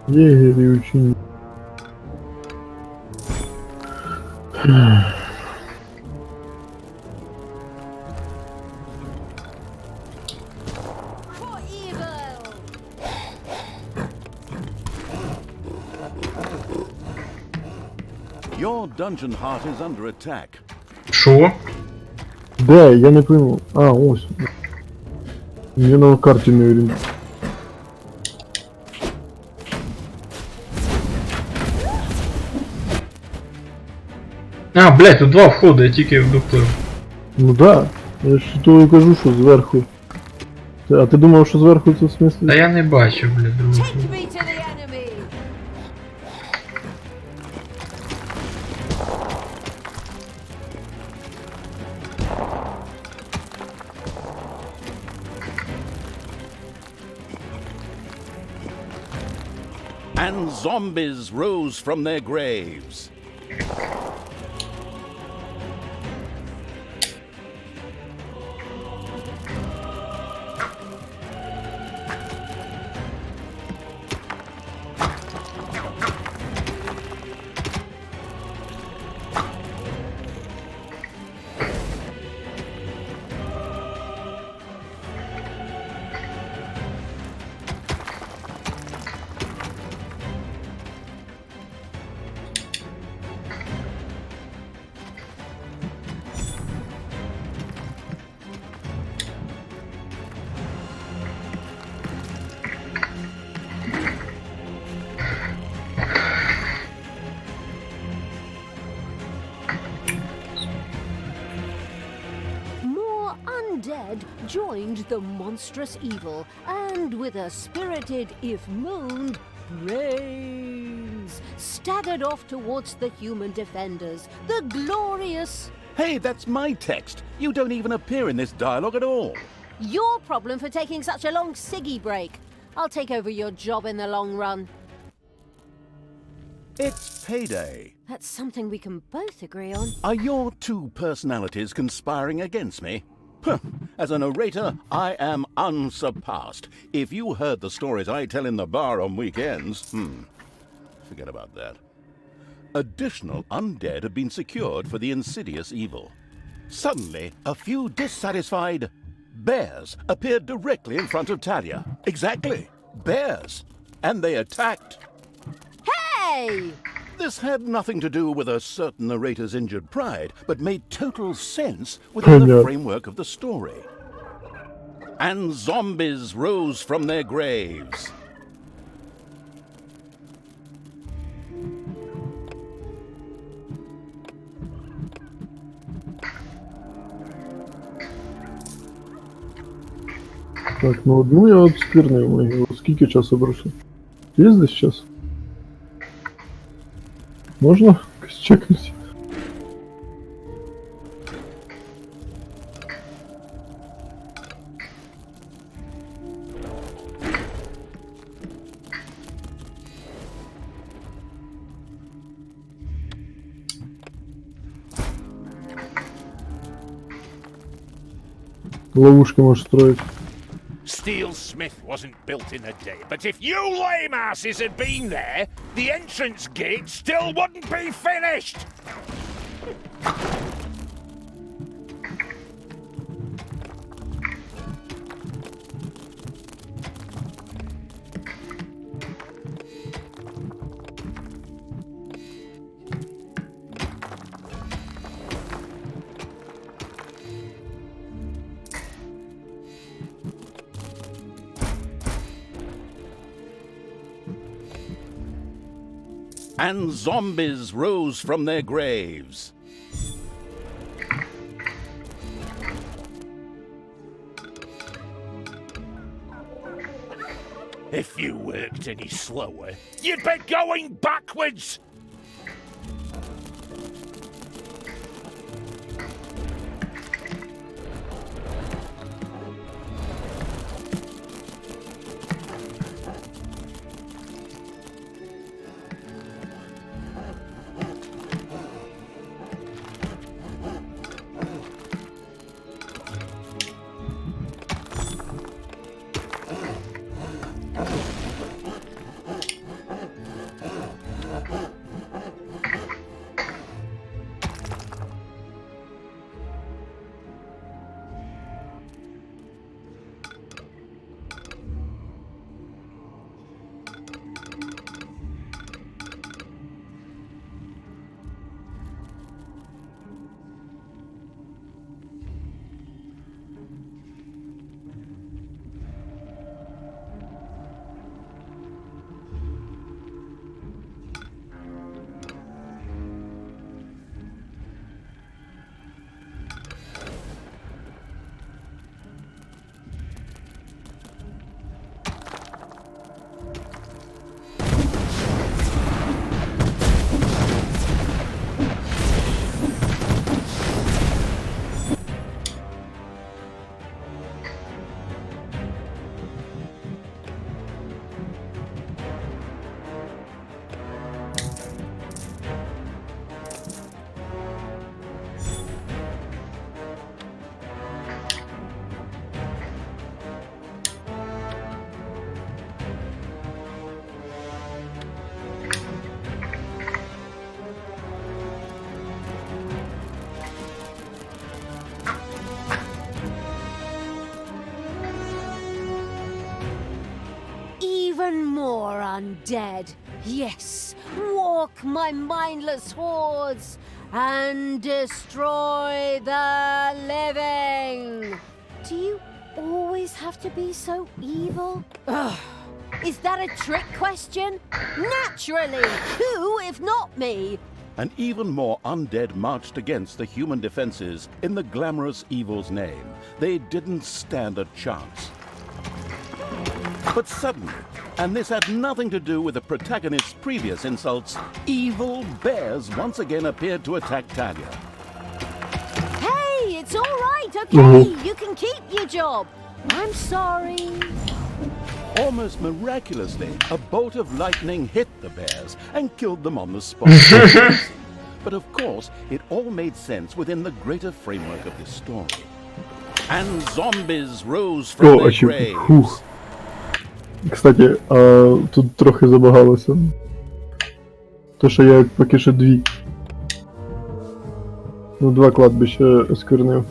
B: Егерь и ученик.
D: For evil.
C: Your dungeon heart is under attack.
A: Шо?
B: Да, я не пойму. А, ось. Мне на карте не видно.
A: А, блять, тут два входа, я тільки вдуплив.
B: Ну да. Я ж то і кажу, що зверху. А ти думав, що зверху це в
A: Та
B: смислі?
A: я не бачу, блядь, другого.
D: Take me to the enemy.
C: And zombies rose from their graves.
D: undead joined the monstrous evil, and with a spirited, if moaned, praise, staggered off towards the human defenders, the glorious...
C: Hey, that's my text. You don't even appear in this dialogue at all.
D: Your problem for taking such a long ciggy break. I'll take over your job in the long run.
C: It's payday.
D: That's something we can both agree on.
C: Are your two personalities conspiring against me? Huh. As a narrator, I am unsurpassed. If you heard the stories I tell in the bar on weekends, forget about that. Additional undead have been secured for the insidious evil. Suddenly, a few dissatisfied bears appeared directly in front of Talia. Exactly, bears. And they attacked.
D: Hey!
C: This had nothing to do with a certain narrator's injured pride, but made total sense within the framework of the story. And zombies rose from their graves.
B: Так, ну одну я отсквернил могилу. Скільки часу пройшло? Є десь час? Можна якось чекнути? Ловушки можешь строить.
H: Steel Smith wasn't built in a day, but if you lame asses had been there, the entrance gate still wouldn't be finished!
C: And zombies rose from their graves.
H: If you worked any slower, you'd be going backwards!
D: Even more undead. Yes, walk my mindless hordes and destroy the living. Do you always have to be so evil? Ugh. Is that a trick question? Naturally. Who, if not me?
C: and even more undead marched against the human defenses in the glamorous evil's name. They didn't stand a chance. But suddenly, and this had nothing to do with the protagonist's previous insults, evil bears once again appeared to attack Talia.
D: Hey, it's all right, okay? You can keep your job. I'm sorry.
C: Almost miraculously, a bolt of lightning hit the bears and killed them on the spot. But of course, it all made sense within the greater framework of this story. And zombies rose from their graves.
B: Кстати, тут трохи забагалося. То, що я поки що два кладбища осквернив.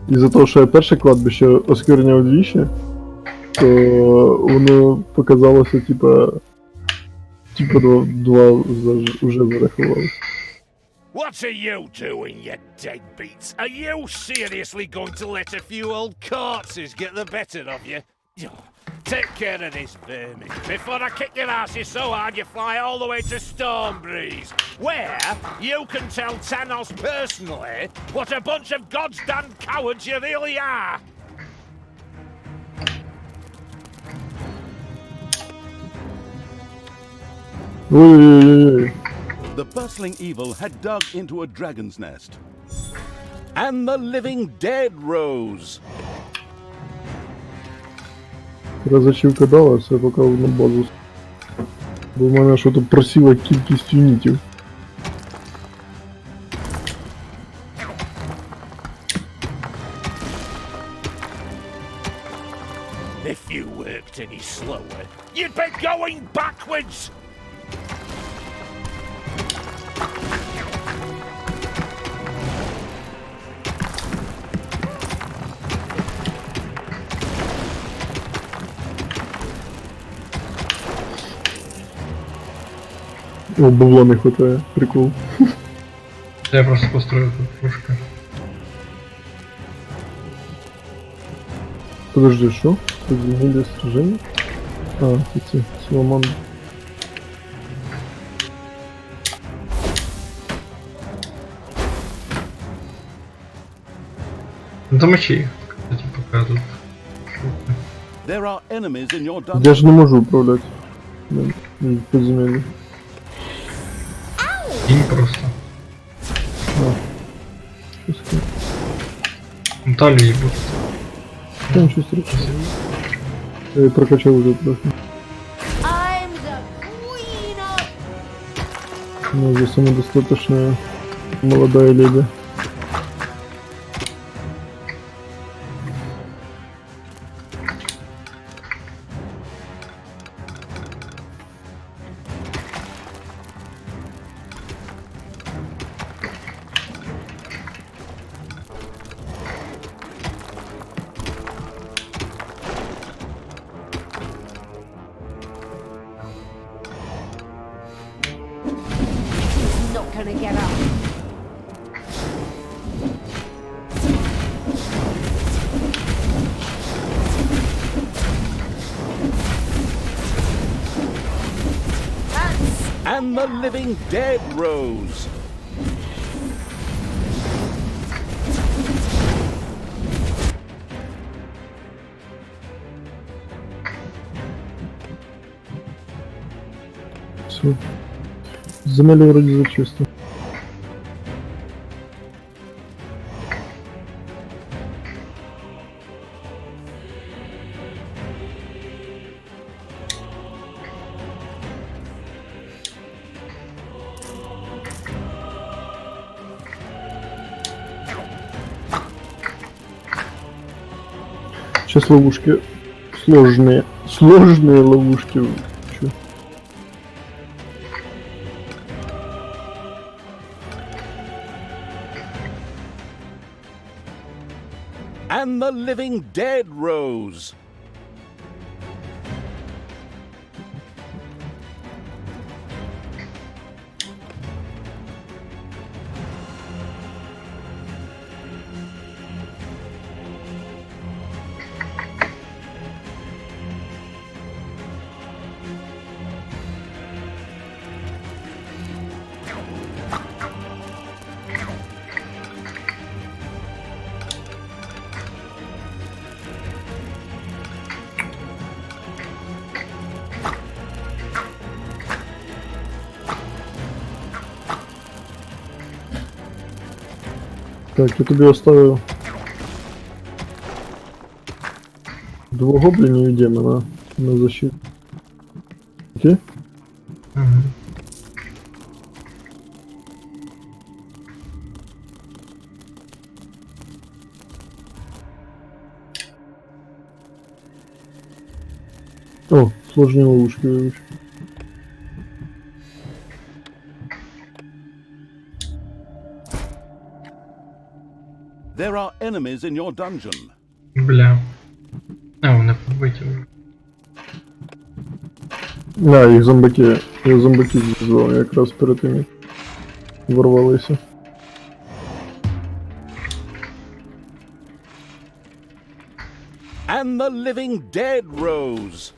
B: І за того, що я перше кладбище осквернив двічі, то воно показалося, типа два вже зарахували.
H: What are you doing, you deadbeats? Are you seriously going to let a few old corpses get the better of you? Take care of this vermin before I kick your asses so hard you fly all the way to Stormbreeze, where you can tell Thanos personally what a bunch of God's damned cowards you really are.
B: Ой-ой-ой.
C: The bustling evil had dug into a dragon's nest. And the living dead rose.
B: Розочівка дала, все поки на базу. Бо в мене що-то просіла кількість юнітів.
H: If you worked any slower, you'd be going backwards!
B: О, бабла не хватає, прикол.
A: Я просто построю тут пушку.
B: Подожди, що? Подземелье сраження? А, эти, Саламандр.
A: Ну там мечи, кстати, пока тут.
C: There are enemies in your dungeon.
B: Я ж не можу управляти. Подземелье.
A: Кинь просто.
B: Що сказати?
A: Талию ебут.
B: Там щось речі. Я прокачав уже трохи.
D: I'm the queen of...
B: Ну, уже самодостаточная молодая леди.
D: Not gonna get up.
C: And the living dead rose.
B: Все. Земля вроде зачисто. Сейчас ловушки сложные. Сложные ловушки. Чё?
C: And the living dead rose.
B: Так, я тобі оставив 2 гоблінів і демона на защиту. Окей?
A: Угу.
B: О, сложні ловушки, вибач.
C: There are enemies in your dungeon.
A: Бля. А, вони побиті вже.
B: Да, їх зомбаки. Я зомбаків звав якраз перед тим, як ворвалися.
C: And the living dead rose.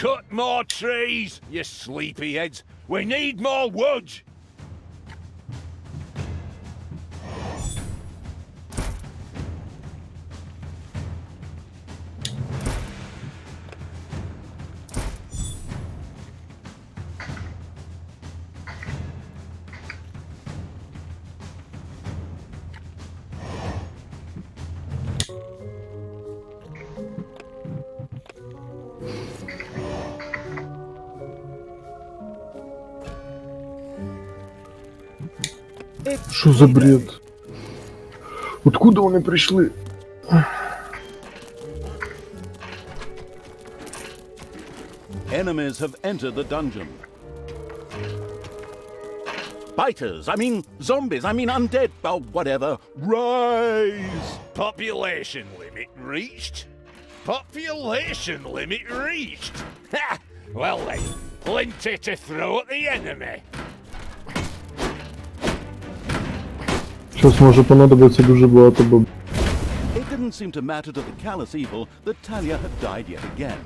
H: Cut more trees, you sleepyheads. We need more wood.
B: Що за бред? Откуда вони прийшли?
C: Enemies have entered the dungeon. Biters, I mean zombies, I mean undead, oh whatever. Rise!
H: Population limit reached? Population limit reached? Ha! Well then, plenty to throw at the enemy.
B: Щось може понадобиться дуже багато баб.
C: It didn't seem to matter to the callous evil that Talia had died yet again.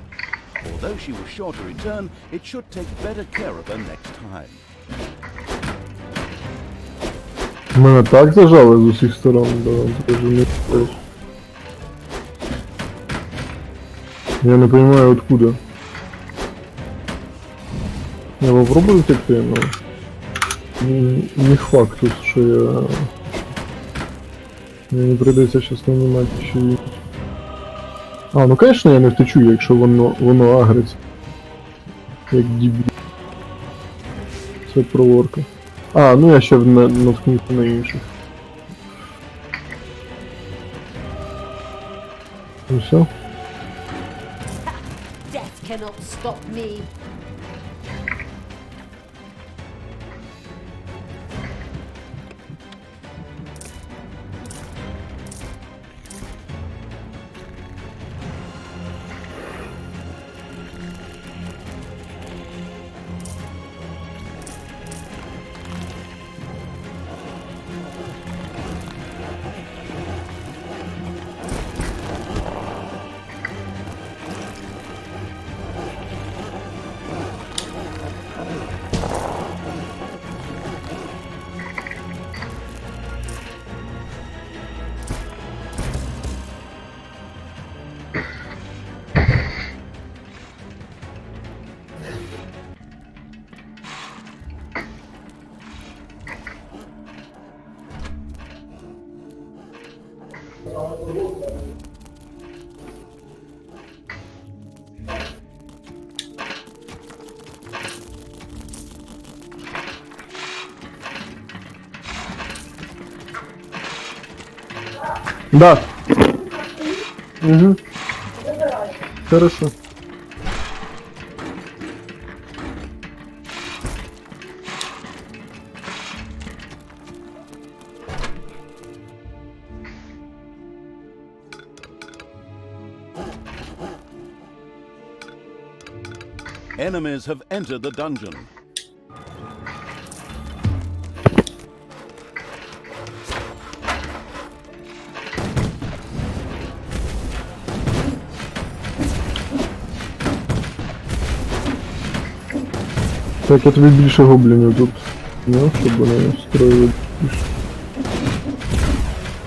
C: Although she was sure to return, it should take better care of her next time.
B: Мене так зажали з усіх сторон, да, даже не знаєш. Я не понимаю откуда. Я попробую втекти, но не факт, що я... Мені прийдеться щас нанімати ще й... А, ну конечно я не втечу, якщо воно агриться. Як дебіль. Це проворка. А, ну я ще наткнуся на інших. Ну все.
D: Death cannot stop me.
B: Да. Угу. Хорошо.
C: Enemies have entered the dungeon.
B: Так, я тобі більше гоблінів тут. Ну, щоб вони строїли більше.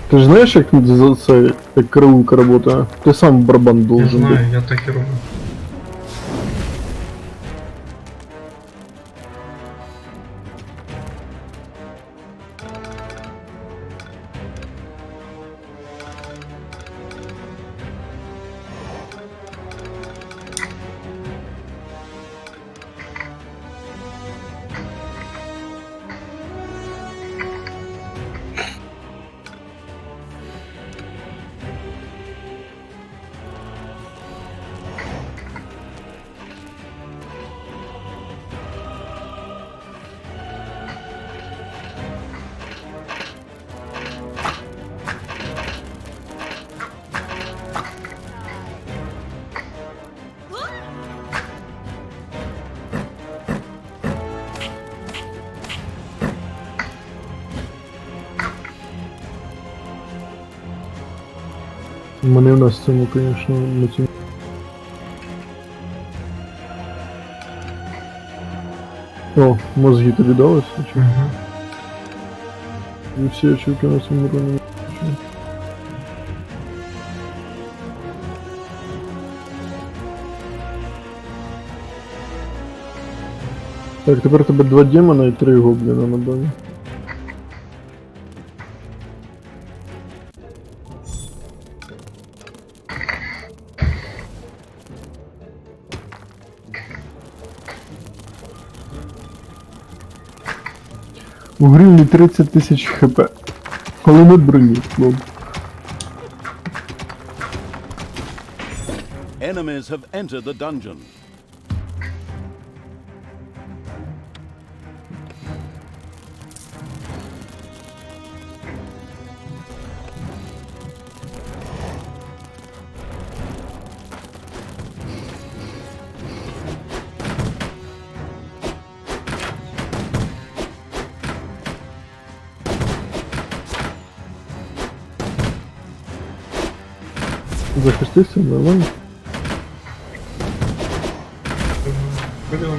B: Ти ж знаєш, як за це, як караулка працює? Ти сам барабан
A: Не
B: должен бути.
A: знаю, я так і роблю.
B: Мене в нас в цьому, звісно, на цьому. О, мозги тобі дали, чи?
A: Угу.
B: І всі очівки на цьому уровні. Так, тепер тебе 2 демона і 3 гобліна на домі. У гривні 30 тисяч хп. Але не броні, ну.
C: Enemies have entered the dungeon.
B: Захистився, нормально.
A: Ходимо.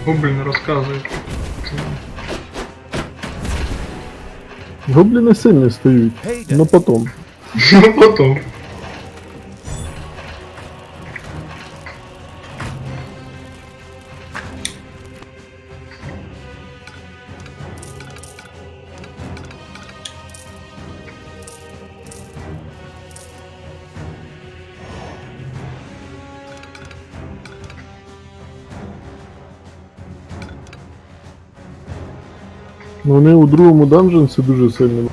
A: Гоблін розказує.
B: Гобліни сильні стають, но потом.
A: Ну потом.
B: Ну вони у другому данженсі дуже сильні.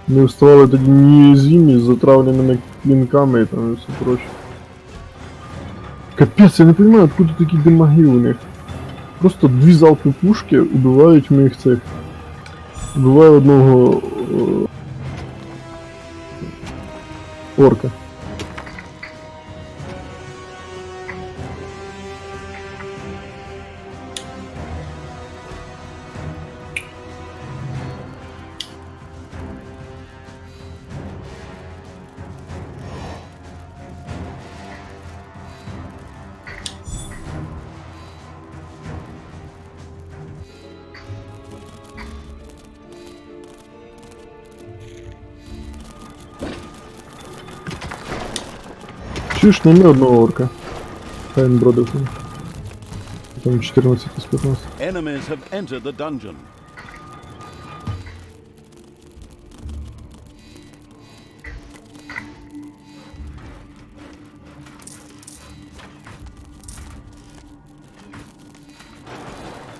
B: Не вставали тоді неуязвимі з затравленими клинками і там і все проче. Капець, я не розумію, откуда такі демаги у них. Просто 2 залпи пушки убивають моїх цих. Убиває одного орка. Чуєш, не одного орка. Хай він бродив. Там 14 із 15.
C: Enemies have entered the dungeon.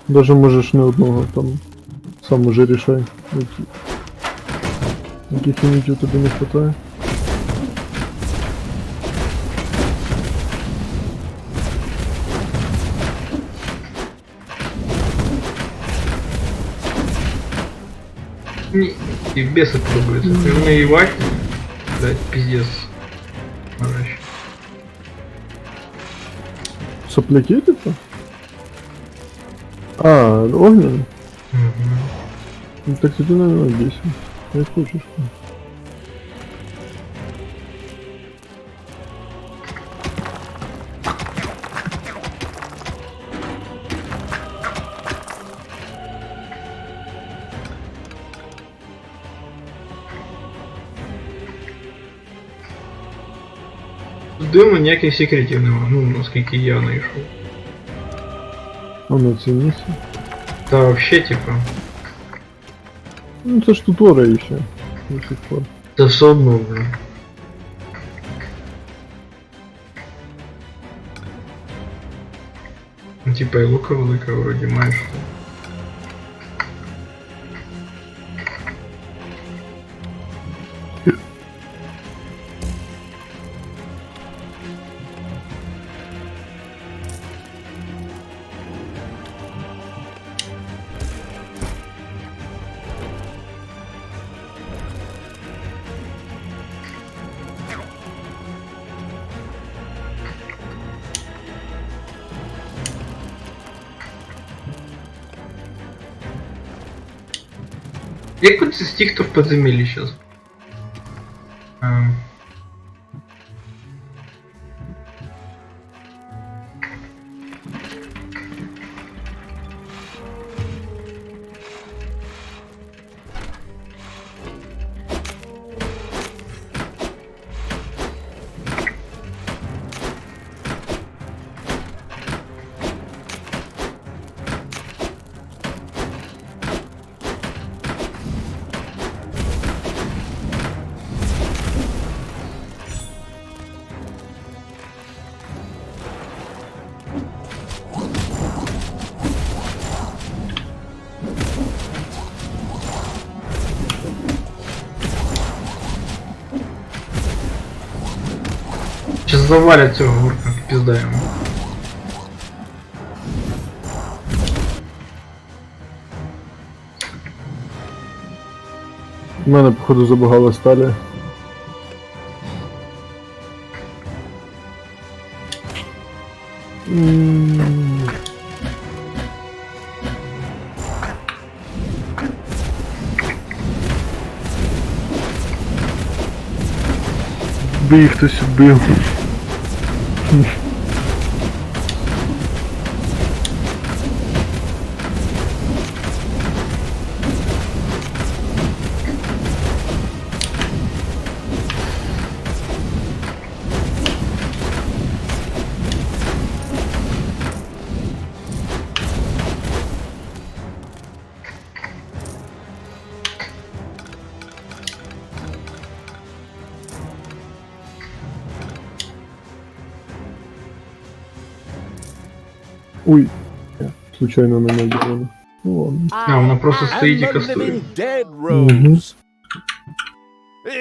B: Даже можеш не одного, там сам уже рішай, яких юнітів тобі не хватає.
A: Не, и бесы пробуется. Ты умеешь ебать? Блять, пиздец. Моращ.
B: Сопляки, типа? А, огненный? Ну так тебе, наверное, бесит. Как хочешь.
A: Диму ніяких секретів нема, ну наскільки я знайшов.
B: А на цій місці?
A: Та вообще типа.
B: Ну це ж туторія ще. До сих пор.
A: Та все одно, блин. Ну типа і лука велика вроді маєш. Як тут з тих, хто в подземелі сейчас? Сейчас завалят цього гурка, пизда йому.
B: У мене, походу, забагало сталі. Би їх хтось убив. Ой, я случайно на ноги вона. Ну ладно.
A: А, вона просто стоїть і
H: And the
A: кастує.
H: living dead rose.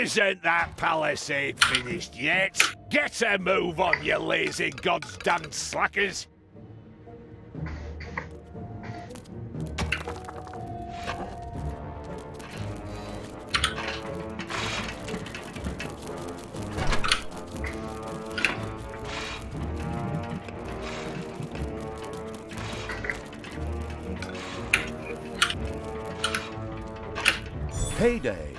H: Isn't that palisade finished yet? Get a move on, you lazy goddamn slackers!
F: Payday.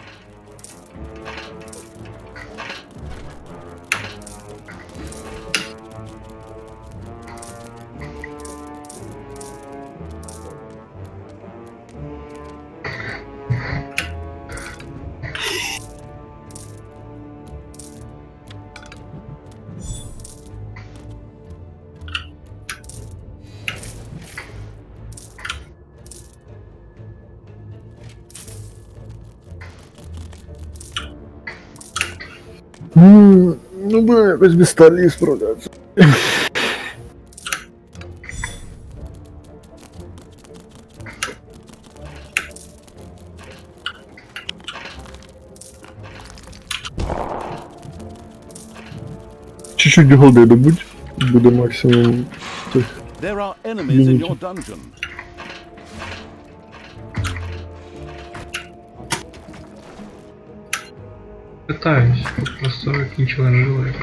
B: Ну би якось без сталі справлятися. Чуть-чуть голди добудь, буде максимум тих.
F: There are enemies in your dungeon.
A: Пытаюсь, просто ничего не живое.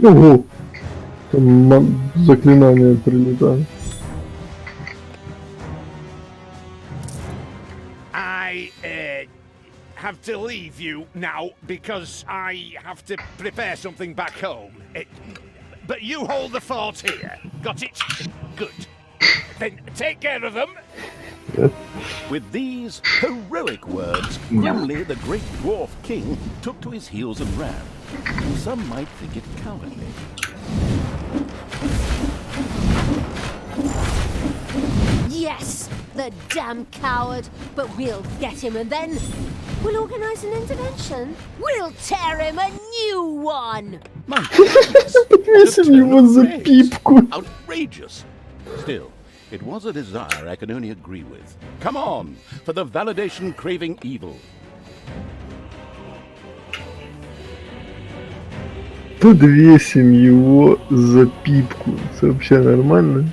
B: Ого! Там заклинания прилетают.
H: I have to leave you now because I have to prepare something back home. But you hold the fort here. Got it? Good. Then take care of them.
C: With these heroic words, grimly the great dwarf king took to his heels and ran. Some might think it cowardly.
D: Yes, the damn coward. But we'll get him and then we'll organize an intervention. We'll tear him a new one.
C: My goodness,
B: Подвесим его за пипку.
C: outrageous. Still, it was a desire I can only agree with. Come on, for the validation-craving evil.
B: Подвесим его за пипку. Это вообще нормально?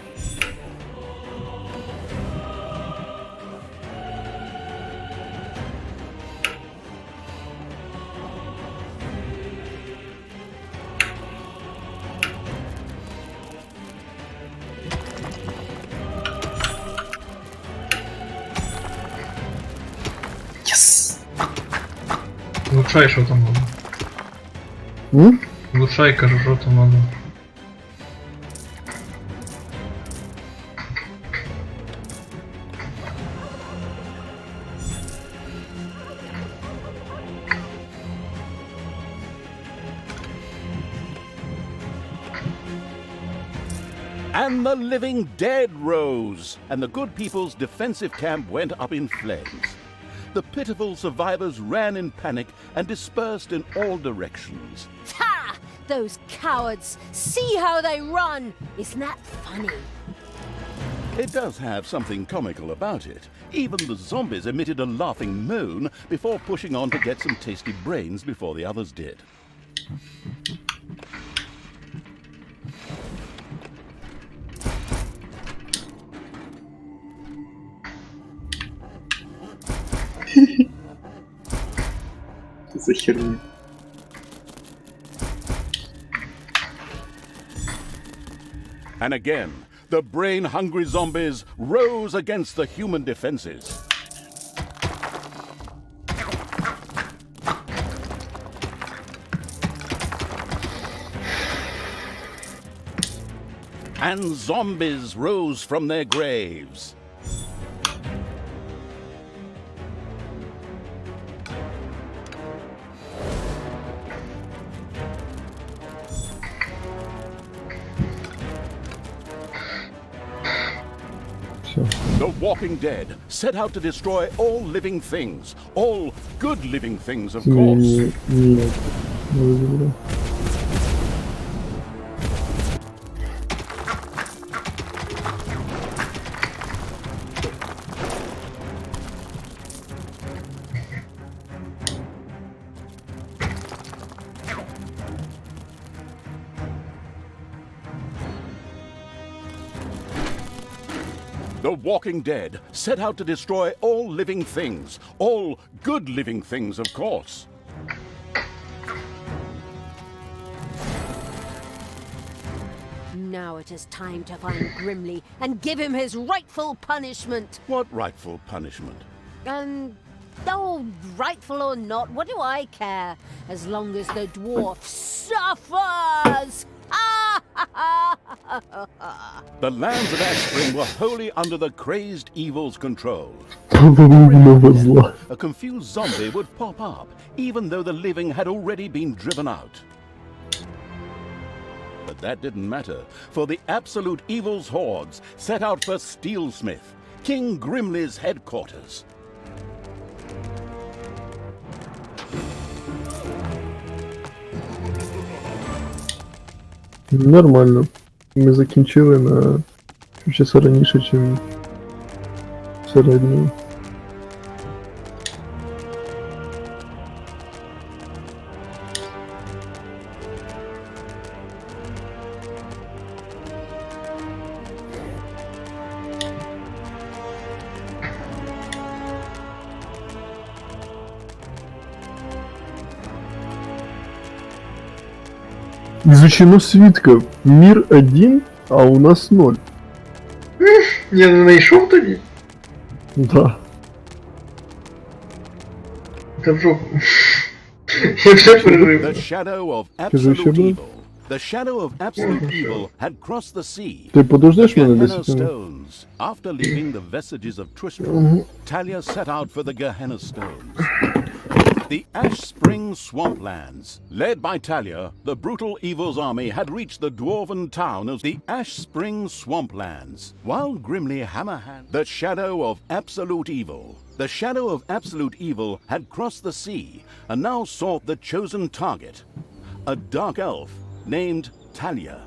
A: Улучшай, что там надо.
B: М?
A: Улучшай, кажу, что там надо.
C: And the living dead rose, and the good people's defensive camp went up in flames. The pitiful survivors ran in panic and dispersed in all directions.
D: Ha! Those cowards! See how they run! Isn't that funny?
C: It does have something comical about it. Even the zombies emitted a laughing moan before pushing on to get some tasty brains before the others did.
G: Что за херня?
C: And again, the brain-hungry zombies rose against the human defenses. and zombies rose from their graves. The Walking Dead set out to destroy all living things, all good living things, of course.
B: Нет. Не заберу.
C: The Walking Dead set out to destroy all living things, all good living things, of course.
D: Now it is time to find Grimly and give him his rightful punishment.
C: What rightful punishment?
D: Oh, rightful or not, what do I care? As long as the dwarf suffers!
C: The lands of Ashspring were wholly under the crazed evil's control.
B: Много зла.
C: A confused zombie would pop up, even though the living had already been driven out. But that didn't matter, for the absolute evil's hordes set out for Steelsmith, King Grimly's headquarters.
B: Нормально. Ми закінчили на часу раніше, ніж середньо. Изучено свідків. Мир 1, а у нас 0.
A: Я не знайшов тоді?
B: Да.
A: Та в жопу. Я все пережив.
C: The shadow of absolute evil. The shadow of absolute evil had crossed the sea.
B: Ти подождеш мене
C: Gehenna
B: 10 минут?
C: Stones. After leaving the vestiges of Tristram, Talia set out for the Gehenna Stones. The Ash Spring Swamplands. Led by Talia, the brutal evil's army had reached the dwarven town of the Ash Spring Swamplands. While Grimly Hammerhand, the shadow of absolute evil. The shadow of absolute evil had crossed the sea and now sought the chosen target, a dark elf named Talia.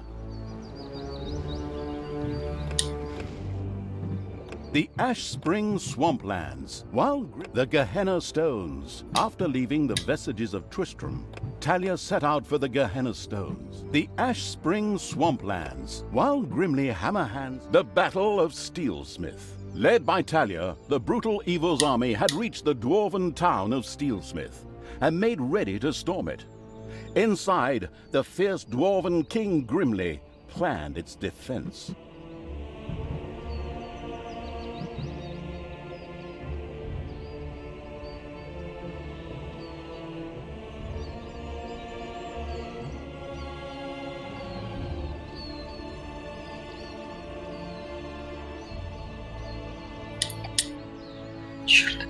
C: The Ash Spring Swamplands, while the Gehenna Stones. After leaving the vestiges of Tristram, Talia set out for the Gehenna Stones. The Ash Spring Swamplands, while Grimly Hammerhands, the Battle of Steelsmith. Led by Talia, the brutal evil's army had reached the dwarven town of Steelsmith and made ready to storm it. Inside, the fierce dwarven King Grimly planned its defense.
G: Черт.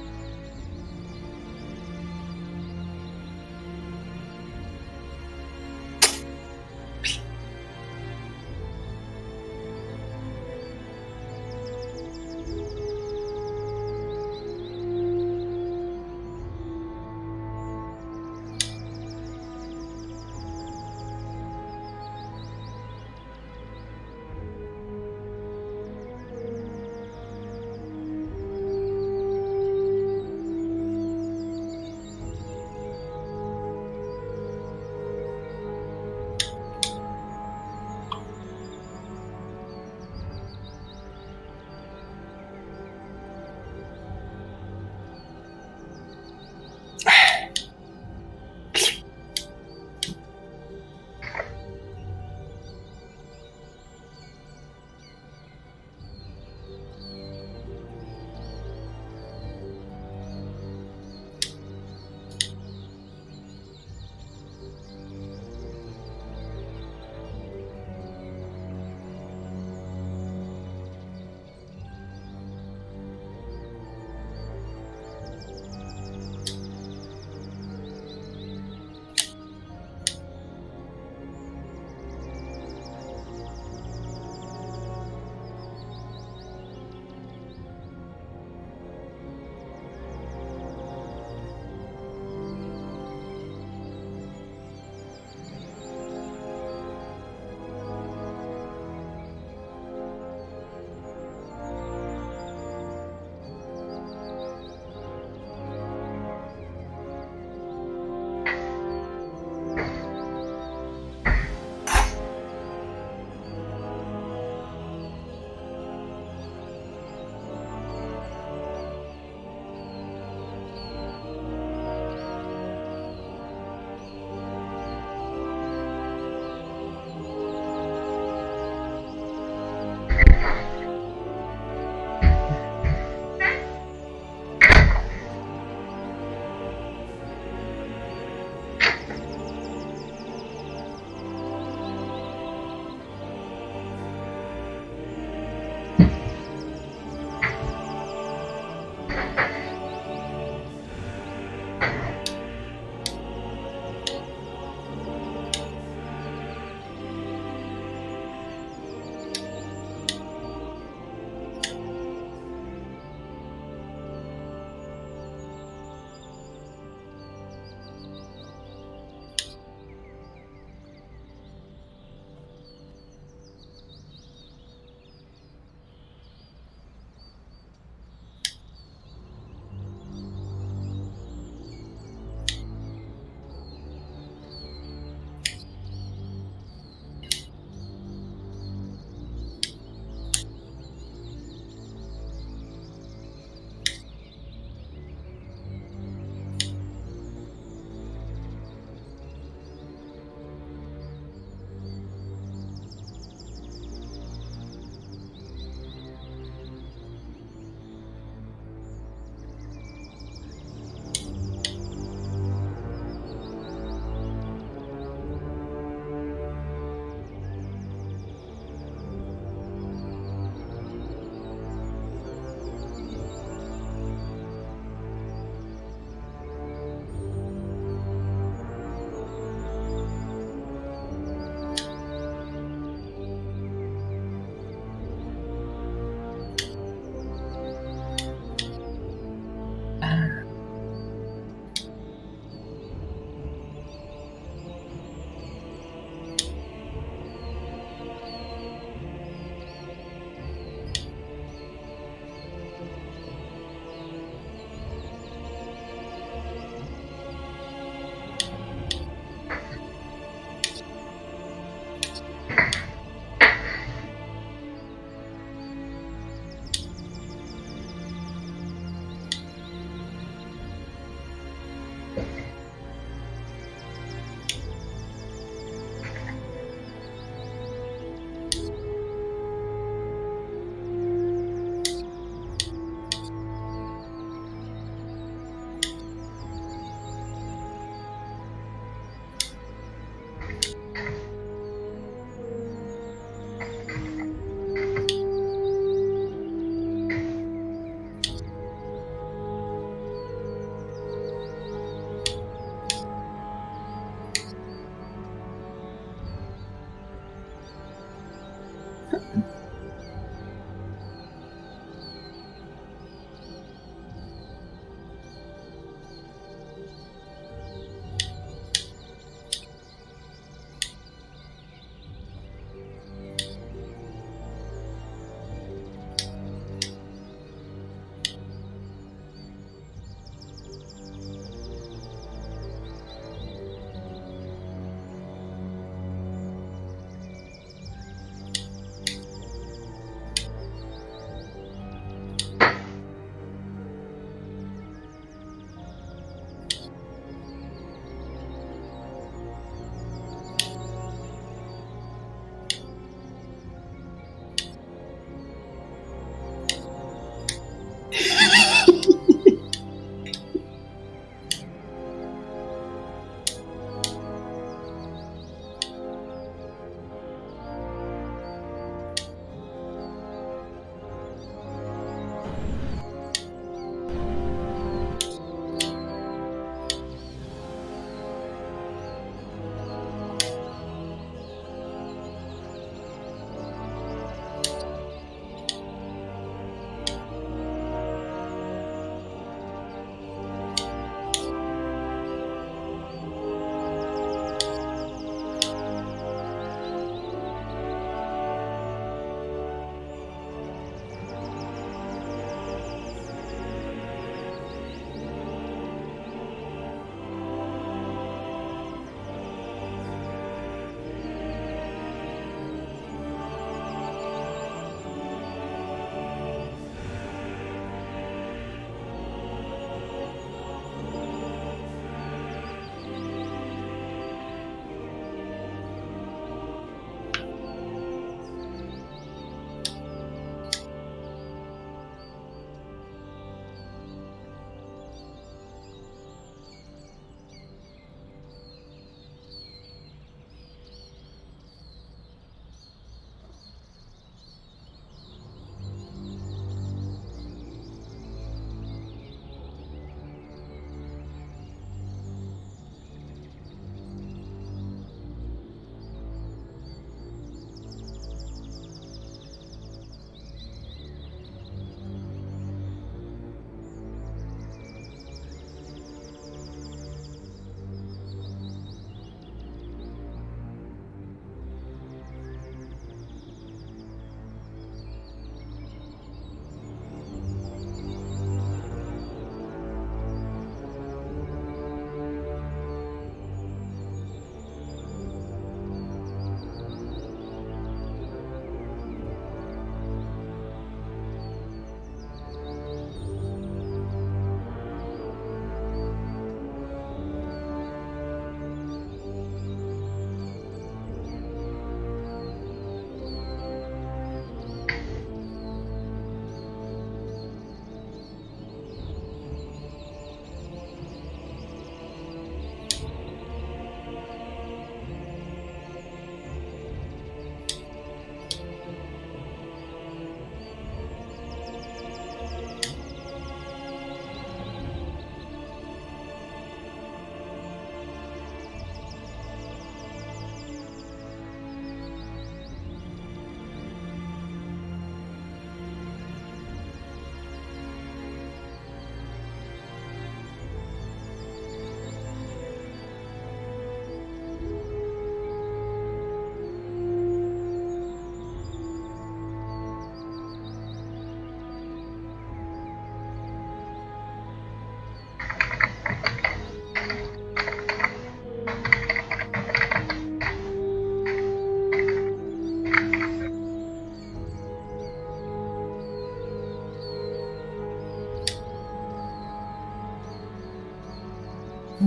B: О,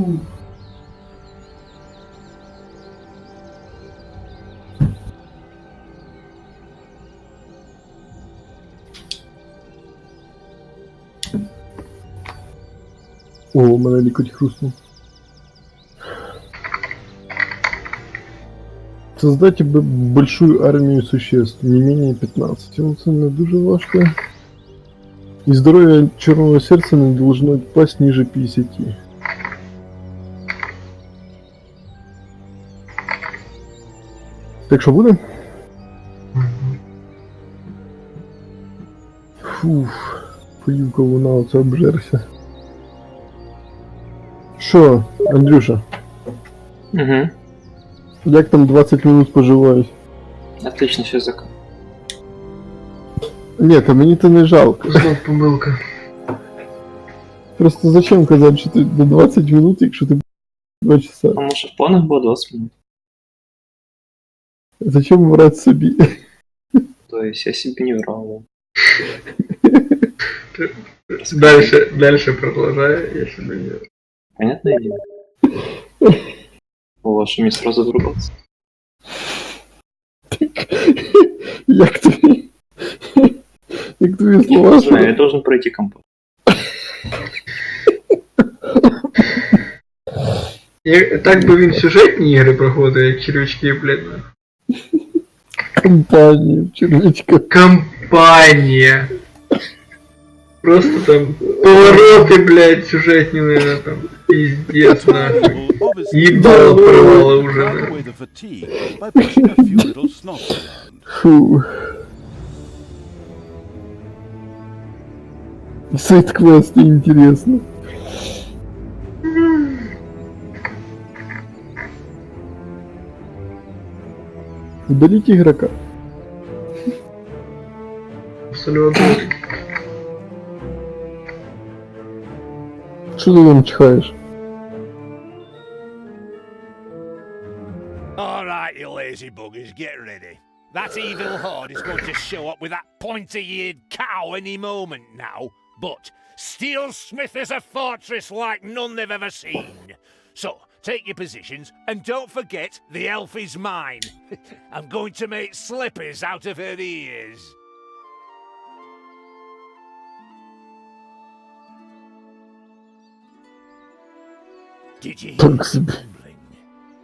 B: у мене лікоть хрустнув. Создайте большую армию существ, не менее 15. Это не дуже важко. И здоровье черного сердца не должно пасть ниже 50. Так що буде? Фух, поївка луна, оце обжерся. Що, Андрюша?
G: Угу.
B: Як там 20 минут поживають?
G: Отлично, сейчас закон.
B: Ні, та мені то не жалко.
A: Знов помилка.
B: Просто зачем казати, що ти до 20 минут, якщо ти 2 часа?
G: А может в планах было 20 минут?
B: Зачем врать собі?
G: То есть я себе не врал.
A: Дальше продолжай, я себе не...
G: Понятное дело? У вас что, мне сразу врубаться?
B: Як тобі? Як твої
G: Я
B: слова?
G: не знаю, я должен пройти компот.
A: Так би він сюжетні ігри проходив, як червячки, блядь.
B: Компанії в червячках.
A: Компания. Просто там повороты, блядь, сюжетні, наверное, там. Пиздец, нахуй. Ебало порвало уже, нахуй.
B: Фу. Сайт-квесты интересно. Удалить игрока.
A: Абсолютно.
B: Что ты там чихаешь?
H: All right, you lazy buggers, get ready. That evil horde is going to show up with that pointy-eared cow any moment now. But Steelsmith is a fortress like none they've ever seen. So, take your positions, and don't forget the elf is mine. I'm going to make slippers out of her ears. Did you hear the rumbling?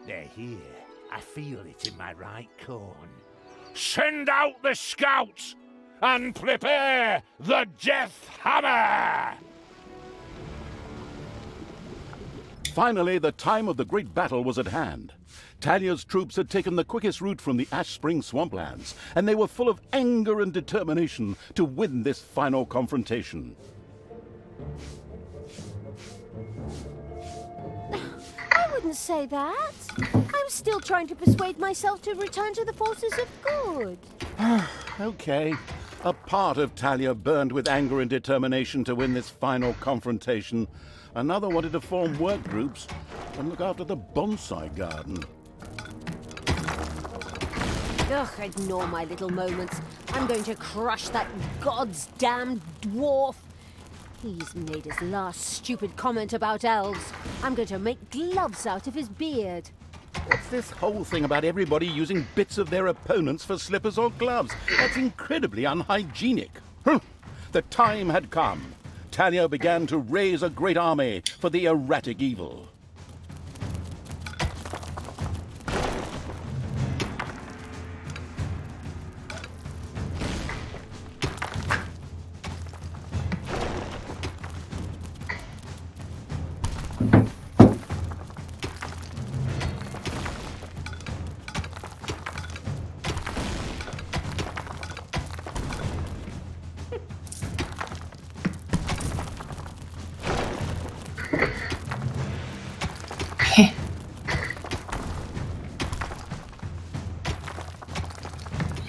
H: They're here. I feel it in my right corn. Send out the scouts and prepare the death hammer!
C: Finally, the time of the great battle was at hand. Talia's troops had taken the quickest route from the Ash Spring swamplands, and they were full of anger and determination to win this final confrontation.
D: I wouldn't say that. I'm still trying to persuade myself to return to the forces of good.
C: Okay. A part of Talia burned with anger and determination to win this final confrontation. Another wanted to form work groups and look after the bonsai garden.
D: Ugh, ignore my little moments. I'm going to crush that god's damned dwarf. He's made his last stupid comment about elves. I'm going to make gloves out of his beard.
C: What's this whole thing about everybody using bits of their opponents for slippers or gloves? That's incredibly unhygienic. The time had come. Talia began to raise a great army for the erratic evil.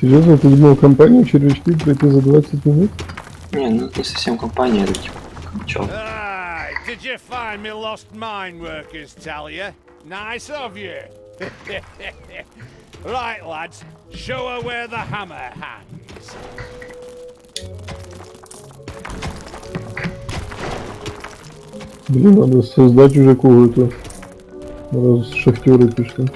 B: Серьезно, ты думал компанию червячки пройти за 20 минут?
G: Не, ну не совсем компания, это типа начало.
H: Aye, did you find me lost mine workers, Talia? Nice of you. Right, lads, show her where the hammer hangs.
B: Блин, надо создать уже кого-то. Раз шахтеры пришли.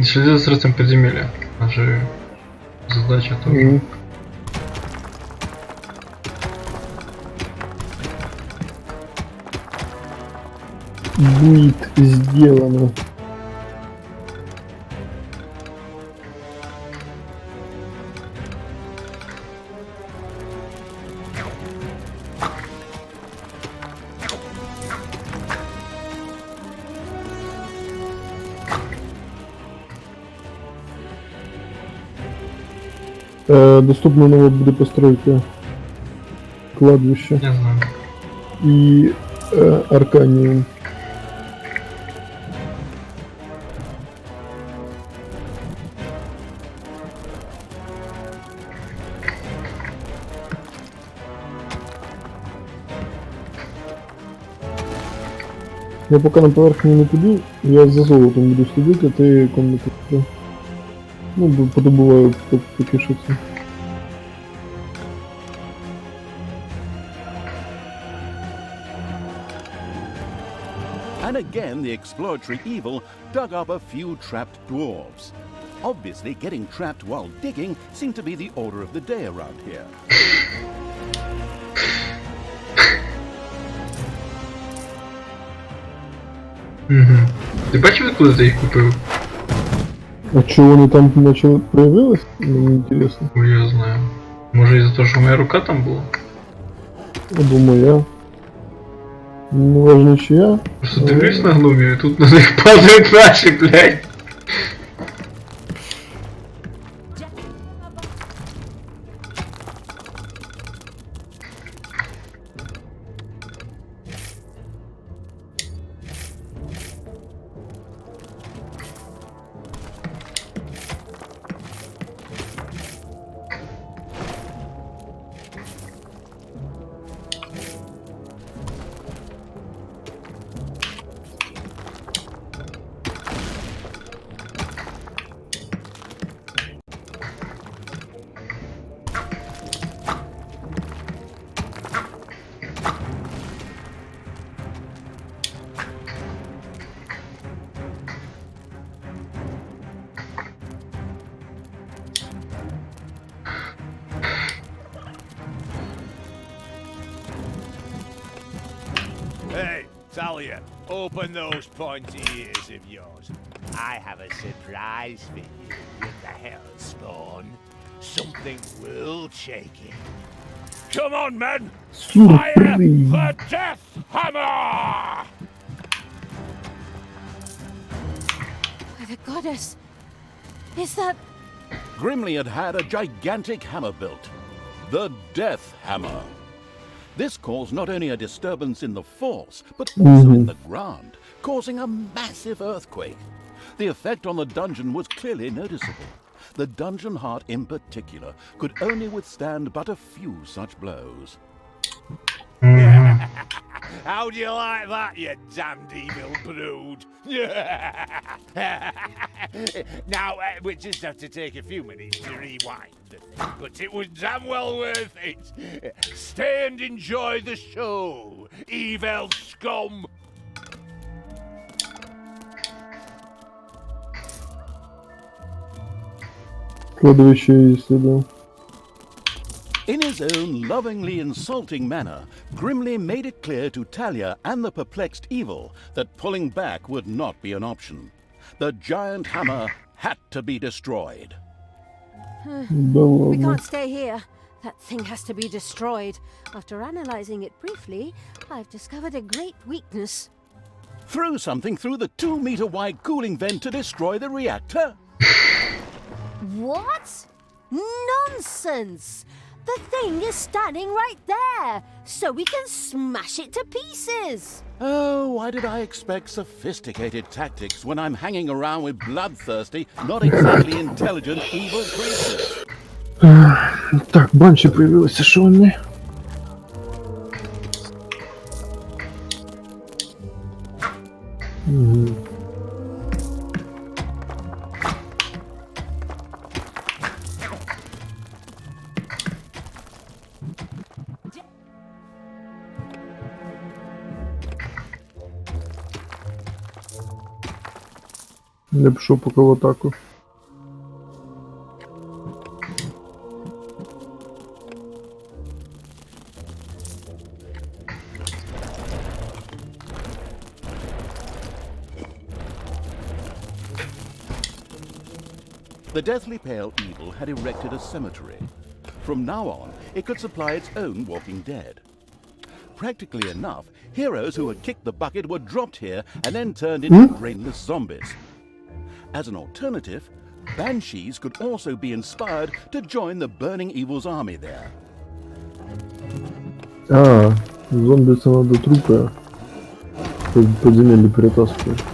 A: Следи за средством подземелья. Наша задача тоже.
B: Будет сделано. Доступна нова буде постройка кладбища
A: Я знаю.
B: и Арканиум. Я пока на поверхні не піду, я за золотом буду слідити, а ти комнату. Ну, подобуваю поки що це.
C: And again, the exploratory evil dug up a few trapped dwarves. Obviously, getting trapped while digging seemed to be the order of the day around here.
A: Угу. Ти бачив, куди ти їх купив?
B: А чого вони там почали проявились? Мені інтересно.
A: Ой, я знаю. Може із-за того, що моя рука там була?
B: Або моя. Не важно, чи я.
A: Просто дивлюсь на глумі, і тут на них падають наші, блядь.
H: Hey, Talia, open those pointy ears of yours. I have a surprise for you with the Hellspawn. Something world-shaking. Come on, men! Fire the Death Hammer!
D: By the goddess! Is that...
C: Grimly had had a gigantic hammer built. The Death Hammer. This caused not only a disturbance in the force, but also in the ground, causing a massive earthquake. The effect on the dungeon was clearly noticeable. The dungeon heart in particular could only withstand but a few such blows.
H: How do you like that, you damned evil brood? Now, we just have to take a few minutes to rewind the thing, but it was damn well worth it. Stay and enjoy the show, evil scum.
B: Кладовище есть, да.
C: In his own lovingly insulting manner, Grimly made it clear to Talia and the perplexed evil that pulling back would not be an option. The giant hammer had to be destroyed.
B: Да
D: We
B: ладно.
D: can't stay here. That thing has to be destroyed. After analyzing it briefly, I've discovered a great weakness.
C: Threw something through the 2-meter-wide cooling vent to destroy the reactor?
D: What? Nonsense! The thing is standing right there, so we can smash it to pieces.
C: Oh, why did I expect sophisticated tactics when I'm hanging around with bloodthirsty, not exactly intelligent evil creatures?
B: Так, банші появилися, що вони? Угу. Не пішов поки в атаку.
C: The Deathly Pale Evil had erected a cemetery. From now on, it could supply its own walking dead. Practically enough, heroes who had kicked the bucket were dropped here and then turned into brainless zombies. As an alternative, banshees could also be inspired to join the Burning Evil's army there.
B: А, зомби це надо трупи. Подземелье перетаскивать.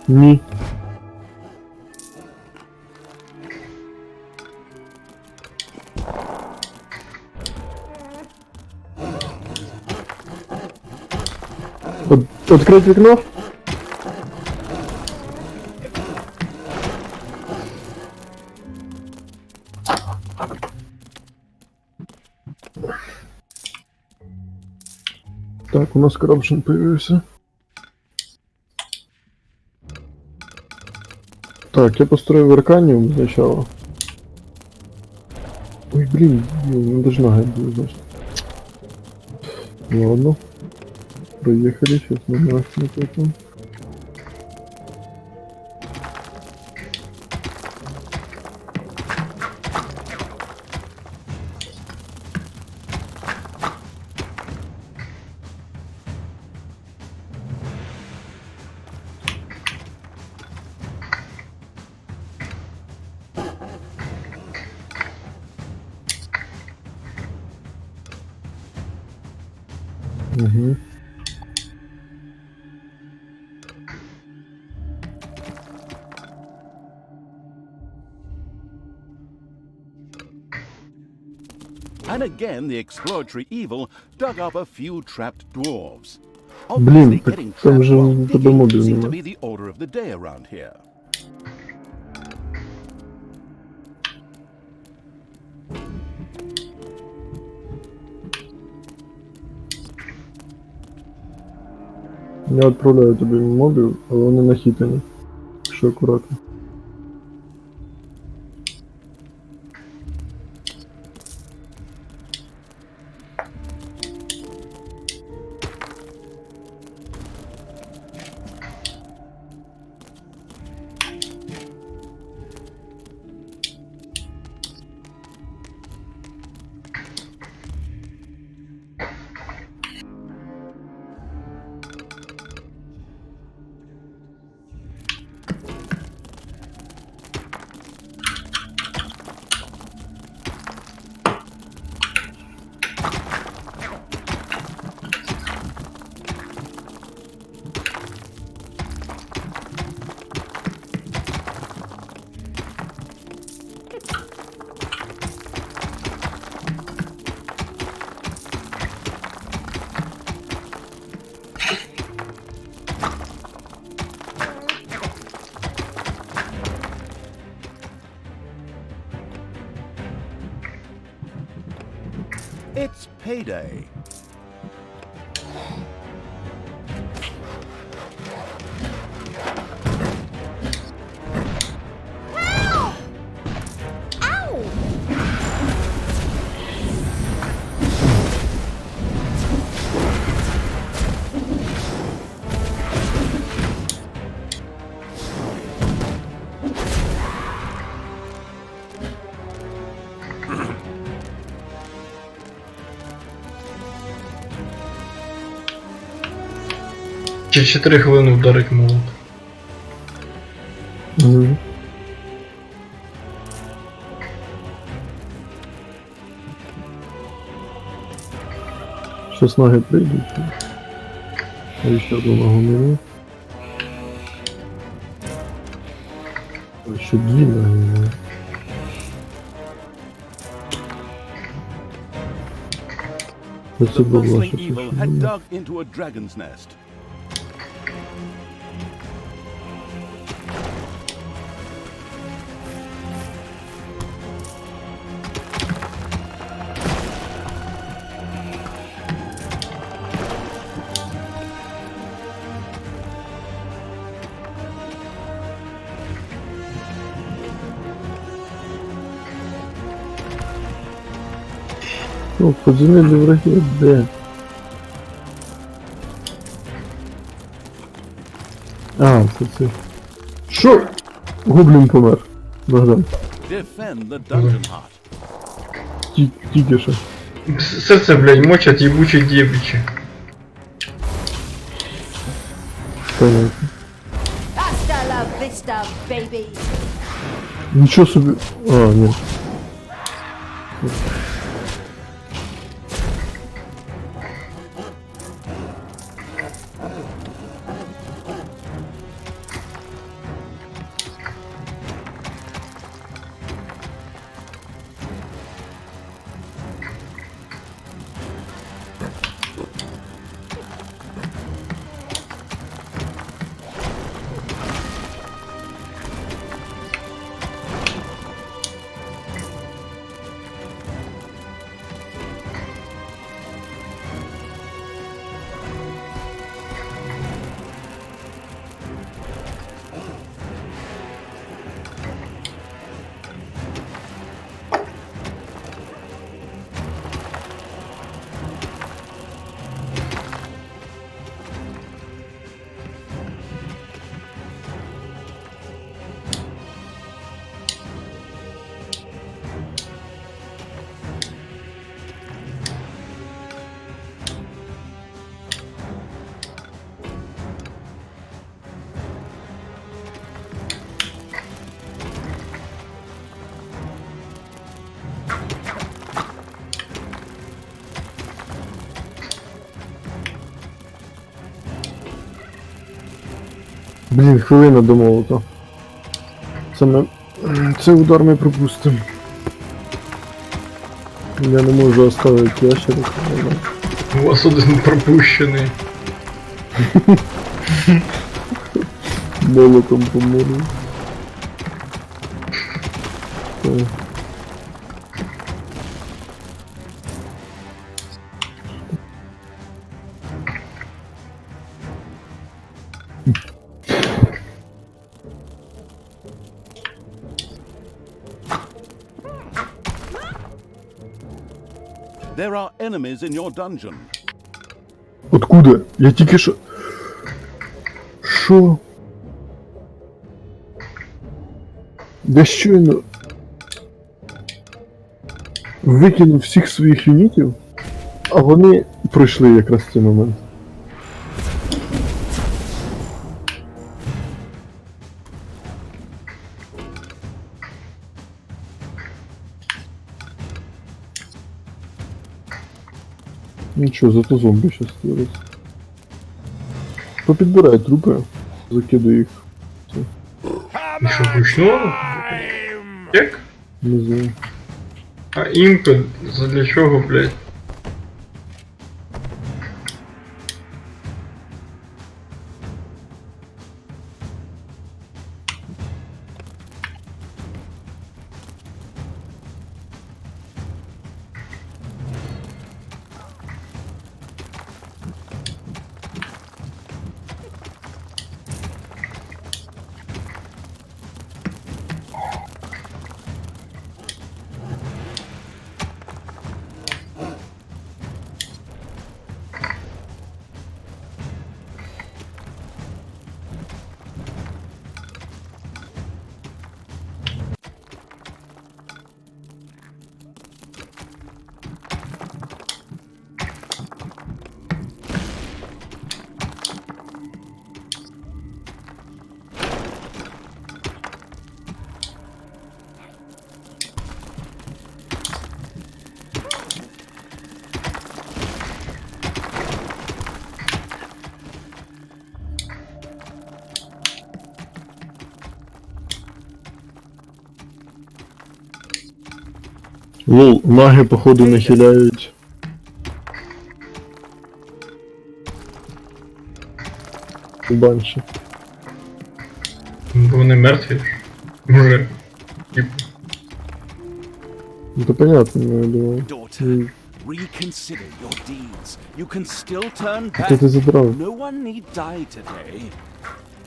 B: Ні. Открыть вікно? Так, у нас коррупшн появился. Так, я построю арканиум сначала. Ой, блин, надо же нога было, значит. Ладно. Проехали, сейчас мы нахрен потом. Угу.
C: And again, the exploratory evil dug up a few trapped dwarves.
B: Блин,
C: Obviously,
B: так
C: getting
B: там
C: trapped
B: же
C: while
B: тебе
C: digging
B: мобиль
C: seemed to
B: нема.
C: be the order of the day around here.
B: Я відправляю тобі мобів, але вони нахитані. Що акуратно.
C: It's payday.
A: Через 4 хвилини вдарить молот.
B: Угу. Щас ноги прийдуть. А ще одну ногу міну. А ще дві ноги міну.
C: The bustling evil had dug into a dragon's nest.
B: О, подземельні враги, де? А, це. Що? Гоблін помер. Богдан.
C: Defend the dungeon heart.
B: Тільки що.
A: Серце, блядь, мочат ебучие дебичи.
B: Понятно.
D: Hasta la vista, baby.
B: Нічого собі. А, ні. Блін, хвилина до молота. Цей удар ми пропустимо. Я не можу оставити ящерок.
A: У вас один пропущенный.
B: Молотом поможу.
C: There are enemies in your dungeon.
B: Откуда? Я тільки що... Що? Я щойно... Викинув всіх своїх юнітів, а вони пройшли якраз цей момент. Нічого, зато зомбі щас створять. Попідбирай трупи, закидаю їх.
A: И что, вручную? Як?
B: Не знаю.
A: А имка для чего, блядь?
B: Лол, наги походу нахиляють. Банші.
A: Бо вони мертві. Може.
B: Ну то понятно, я думаю.
F: Daughter, reconsider your deeds. You can still turn
B: Хто
F: back.
B: ти забрав?
F: No one need die today.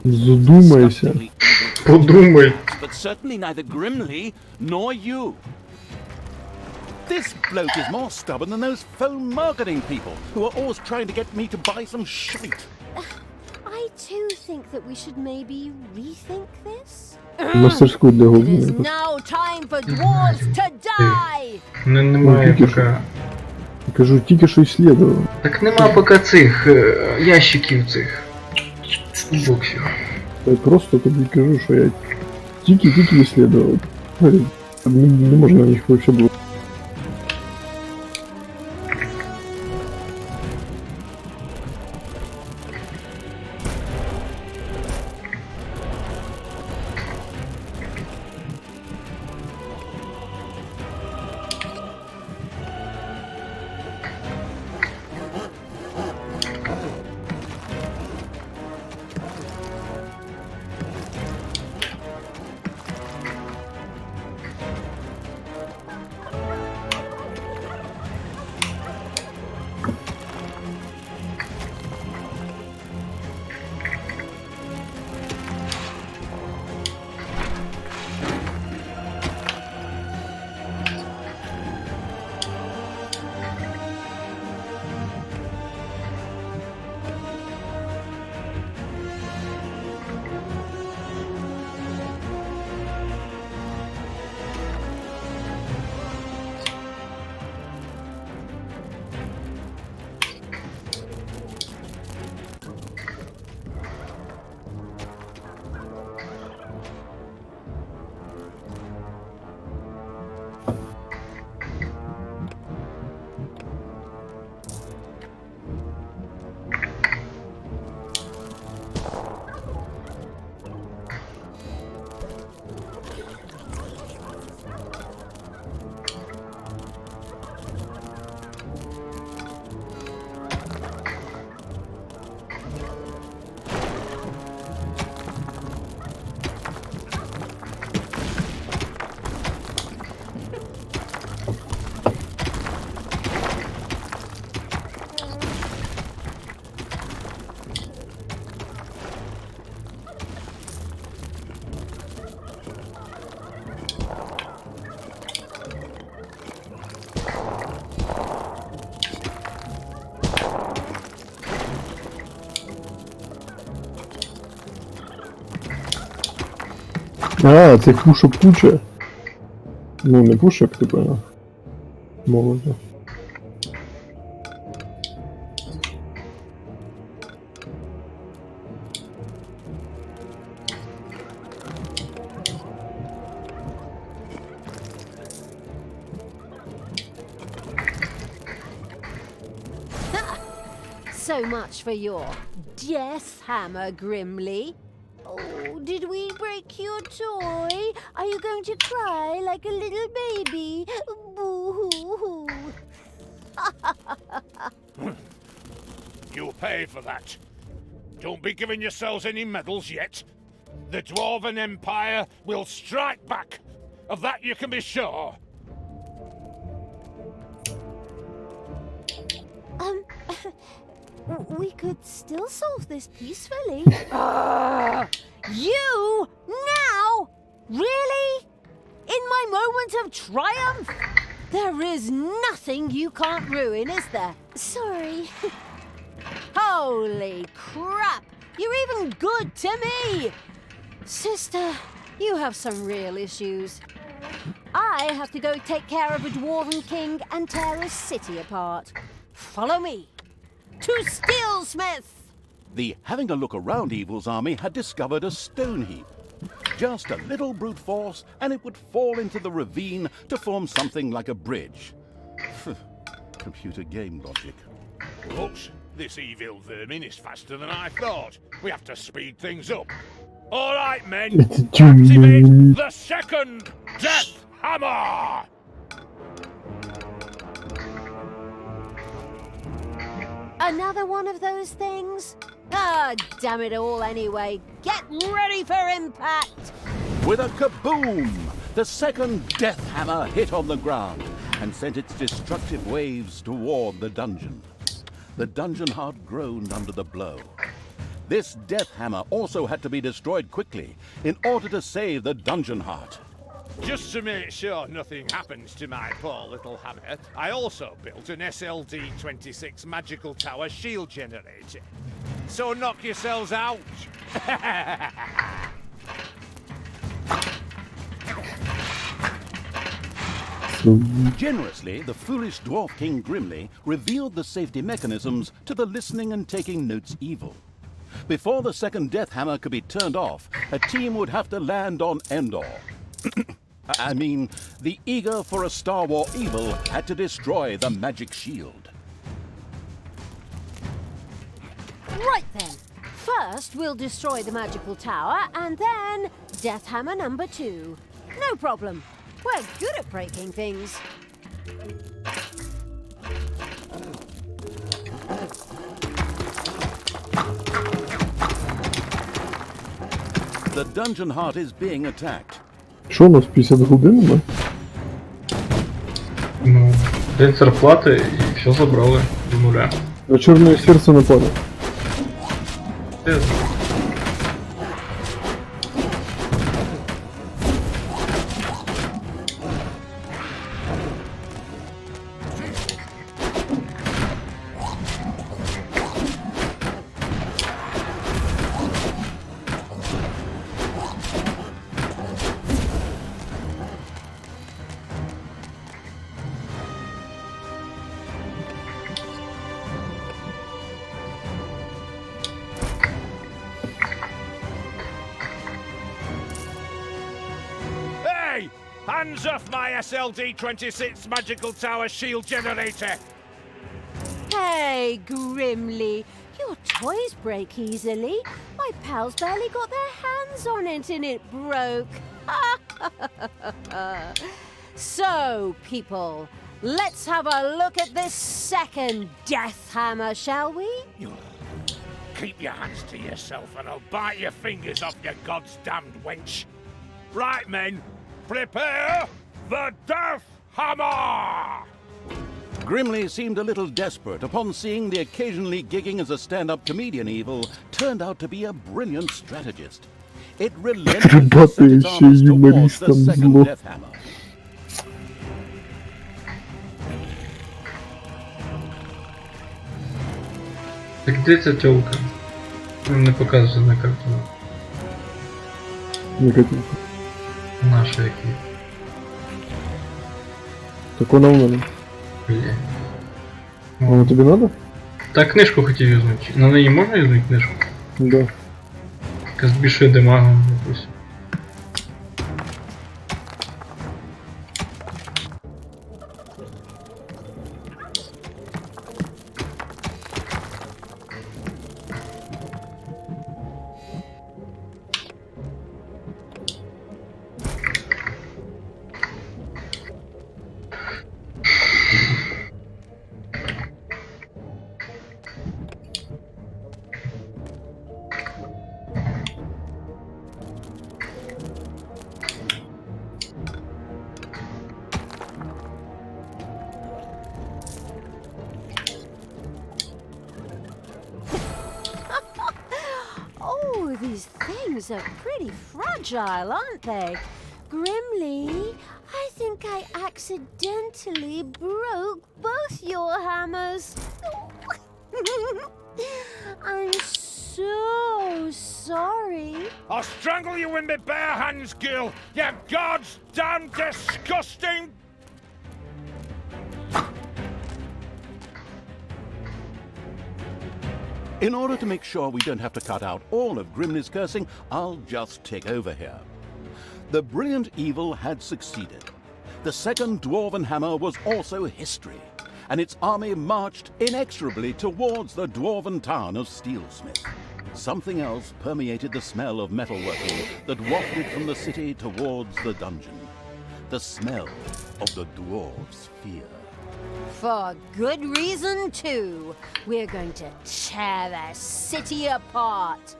B: Задумайся.
F: Stop the evil
A: Подумай.
F: but certainly neither Grimly nor you. This bloke is more stubborn than those phone marketing people who are always trying to get me to buy some shite.
D: I too think that we should maybe rethink this.
B: Мастерську для
D: It is
B: гоблінів.
D: now time for dwarves to die!
A: Немає
B: тільки
A: поки.
B: Я кажу, тільки що ісследував.
A: Так нема поки цих ящиків цих. Боксів.
B: Я просто тобі кажу, що я тільки ісследував. Не можна на них вообще було. А, це пушок куча. Ну, не пушок, ти понял. Молодо.
D: So much for your death hammer, Grimly. Oh, did we break your toy? Are you going to cry like a little baby? Boo-hoo-hoo.
H: You'll pay for that. Don't be giving yourselves any medals yet. The Dwarven Empire will strike back. Of that you can be sure.
D: We could still solve this peacefully. You? Now? Really? In my moment of triumph? There is nothing you can't ruin, is there? Sorry. Holy crap! You're even good to me! Sister, you have some real issues. I have to go take care of a Dwarven king and tear a city apart. Follow me. To Steelsmith!
F: The having a look around evil's army had discovered a stone heap. Just a little brute force, and it would fall into the ravine to form something like a bridge. Computer game logic.
H: Oops, this evil vermin is faster than I thought. We have to speed things up. All right, men,
B: It's a
H: activate
B: genius.
H: the second Death Hammer!
D: Another one of those things? Ah, damn it all anyway. Get ready for impact!
C: With a kaboom, the second death hammer hit on the ground and sent its destructive waves toward the dungeon. The dungeon heart groaned under the blow. This death hammer also had to be destroyed quickly in order to save the dungeon heart.
H: Just to make sure nothing happens to my poor little hammer, I also built an SLD-26 magical tower shield generator. So knock yourselves out!
C: Generously, the foolish Dwarf King Grimly revealed the safety mechanisms to the listening and taking notes evil. Before the second death hammer could be turned off, a team would have to land on Endor. I mean, the eager for a Star War evil had to destroy the magic shield.
D: Right then. First, we'll destroy the magical tower, and then Death Hammer number 2. No problem. We're good at breaking things.
C: The dungeon heart is being attacked.
B: Що у нас 50 годин? Нема?
A: Ну, день зарплати і все забрали до нуля.
B: На чорне серце напало.
H: Hey! Hands off my SLD-26 magical tower shield generator!
D: Hey, Grimly. Your toys break easily. My pals barely got their hands on it and it broke. So, people, let's have a look at this second death hammer, shall we?
H: Keep your hands to yourself and I'll bite your fingers off, you god's damned wench. Right, men, prepare the death hammer!
C: Grimly seemed a little desperate upon seeing the occasionally gigging as a stand-up comedian evil turned out to be a brilliant strategist. It relentlessly set its arms towards the second death hammer.
A: Так де ця тёлка? Не показує на карту.
B: Негативно.
A: Наша які.
B: Так вона в мене.
A: Блін.
B: Воно тобі надо?
A: Так, книжку хотів юзнути. На неї можна юзнути книжку?
B: Да.
A: Яка збільшує демагу якусь.
D: Oh, these things are pretty fragile, aren't they? Grimly, I think I accidentally broke both your hammers. I'm so sorry.
H: I'll strangle you in my bare hands, Gil! You god's damn disgusting...
C: In order to make sure we don't have to cut out all of Grimly's cursing, I'll just take over here. The brilliant evil had succeeded. The second Dwarven Hammer was also history, and its army marched inexorably towards the dwarven town of Steelsmith. Something else permeated the smell of metalworking that wafted from the city towards the dungeon. The smell of the dwarves' fear.
D: For good reason, too. We're going to tear the city apart.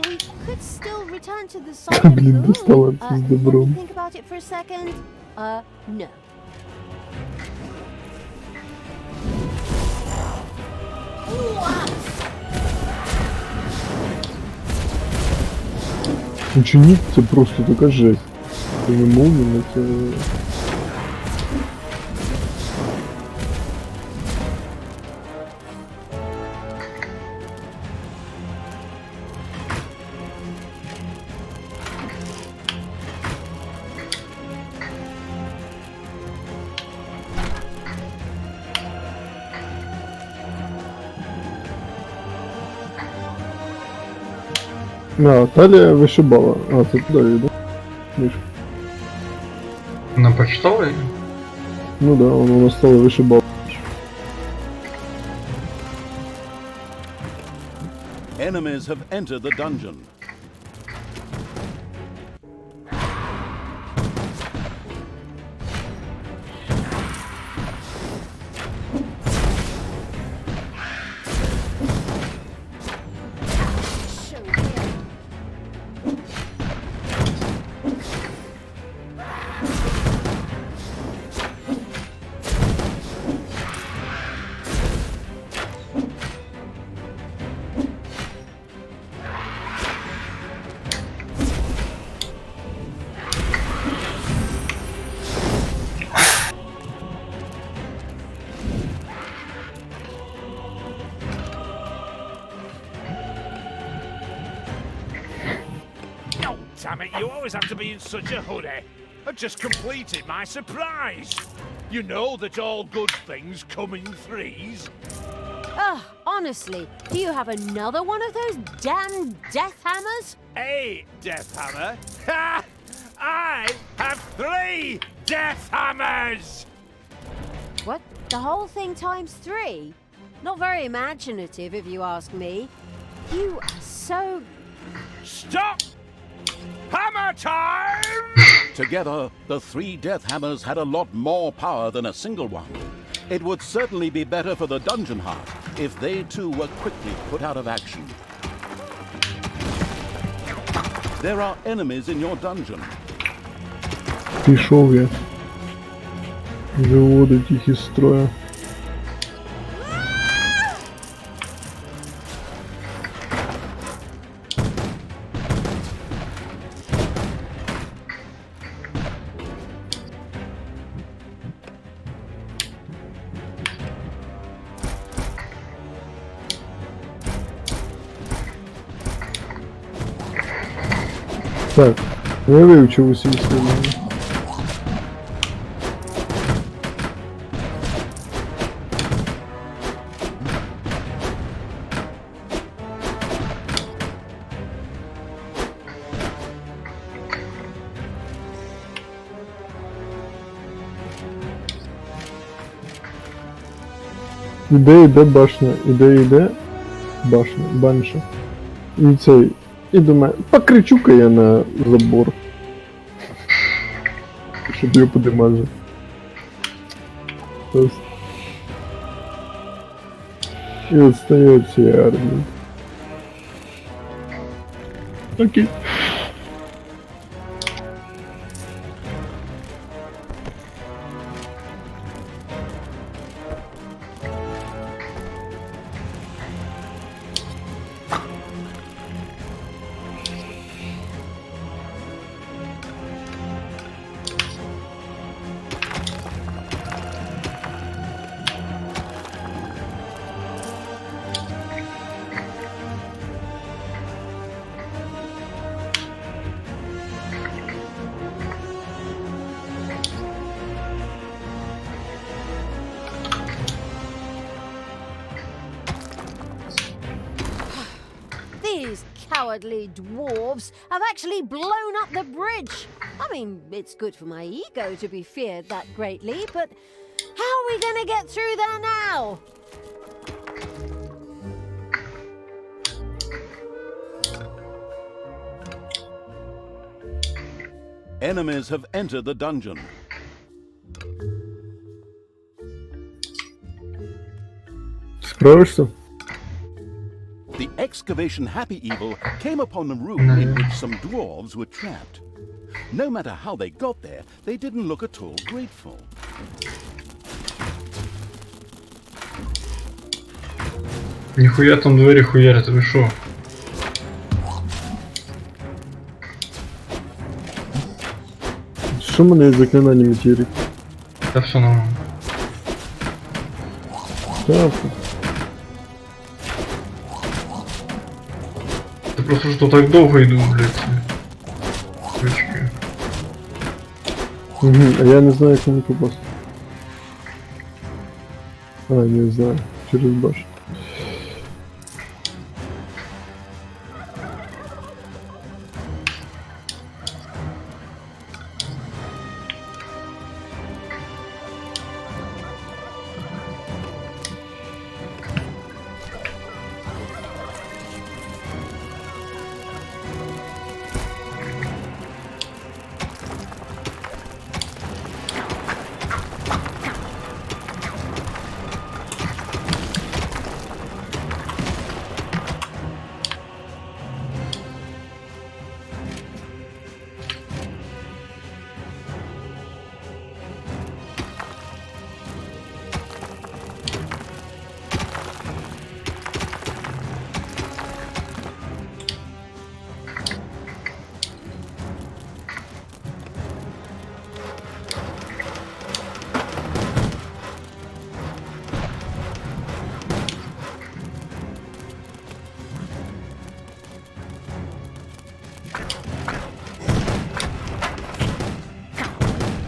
D: We could still return to the side of the
B: Блин,
D: moon.
B: достала это с
D: Let me
B: добром.
D: think about it for a second. No.
B: Ученик, це просто така жесть. Це не молния, це... А, талія вишибала. А, це туди йде. Мишка.
A: На почтовой?
B: Ну да, воно стало вишибала.
C: Enemies have entered the dungeon.
H: Oh, damn it, you always have to be in such a hurry. I've just completed my surprise. You know that all good things come in threes.
D: Honestly, do you have another one of those damn death hammers?
H: A death hammer? Ha! I have 3 death hammers!
D: What? The whole thing times 3? Not very imaginative, if you ask me. You are so...
H: Stop! Hammer time!
C: Together, the 3 death hammers had a lot more power than a single one. It would certainly be better for the dungeon heart if they too were quickly put out of action. There are enemies in your dungeon.
B: Пішов я. Виводить їх із строя. Так, я вивчив усі слова. Іде башня, іде башня, банша. І цей, і думаю, покричу-ка я на забор. Щоб його подимажити. Просто. І відстаю від цієї армії. Окей.
D: These cowardly dwarves have actually blown up the bridge. I mean, it's good for my ego to be feared that greatly, but how are we gonna get through there now?
C: Enemies have entered the dungeon.
B: Справишся?
C: The excavation happy evil came upon a room in which some dwarves were trapped. No matter how they got there, they didn't look at all grateful.
A: Ніхуя там двері хуярять, ви шо?
B: Що мене із заклинаннями тірить?
A: Та все нормально.
B: Так.
A: Ти просто що так довго йду, блядь. Точки.
B: Угу, а я не знаю, як мені попасти. А, не знаю. Через башню.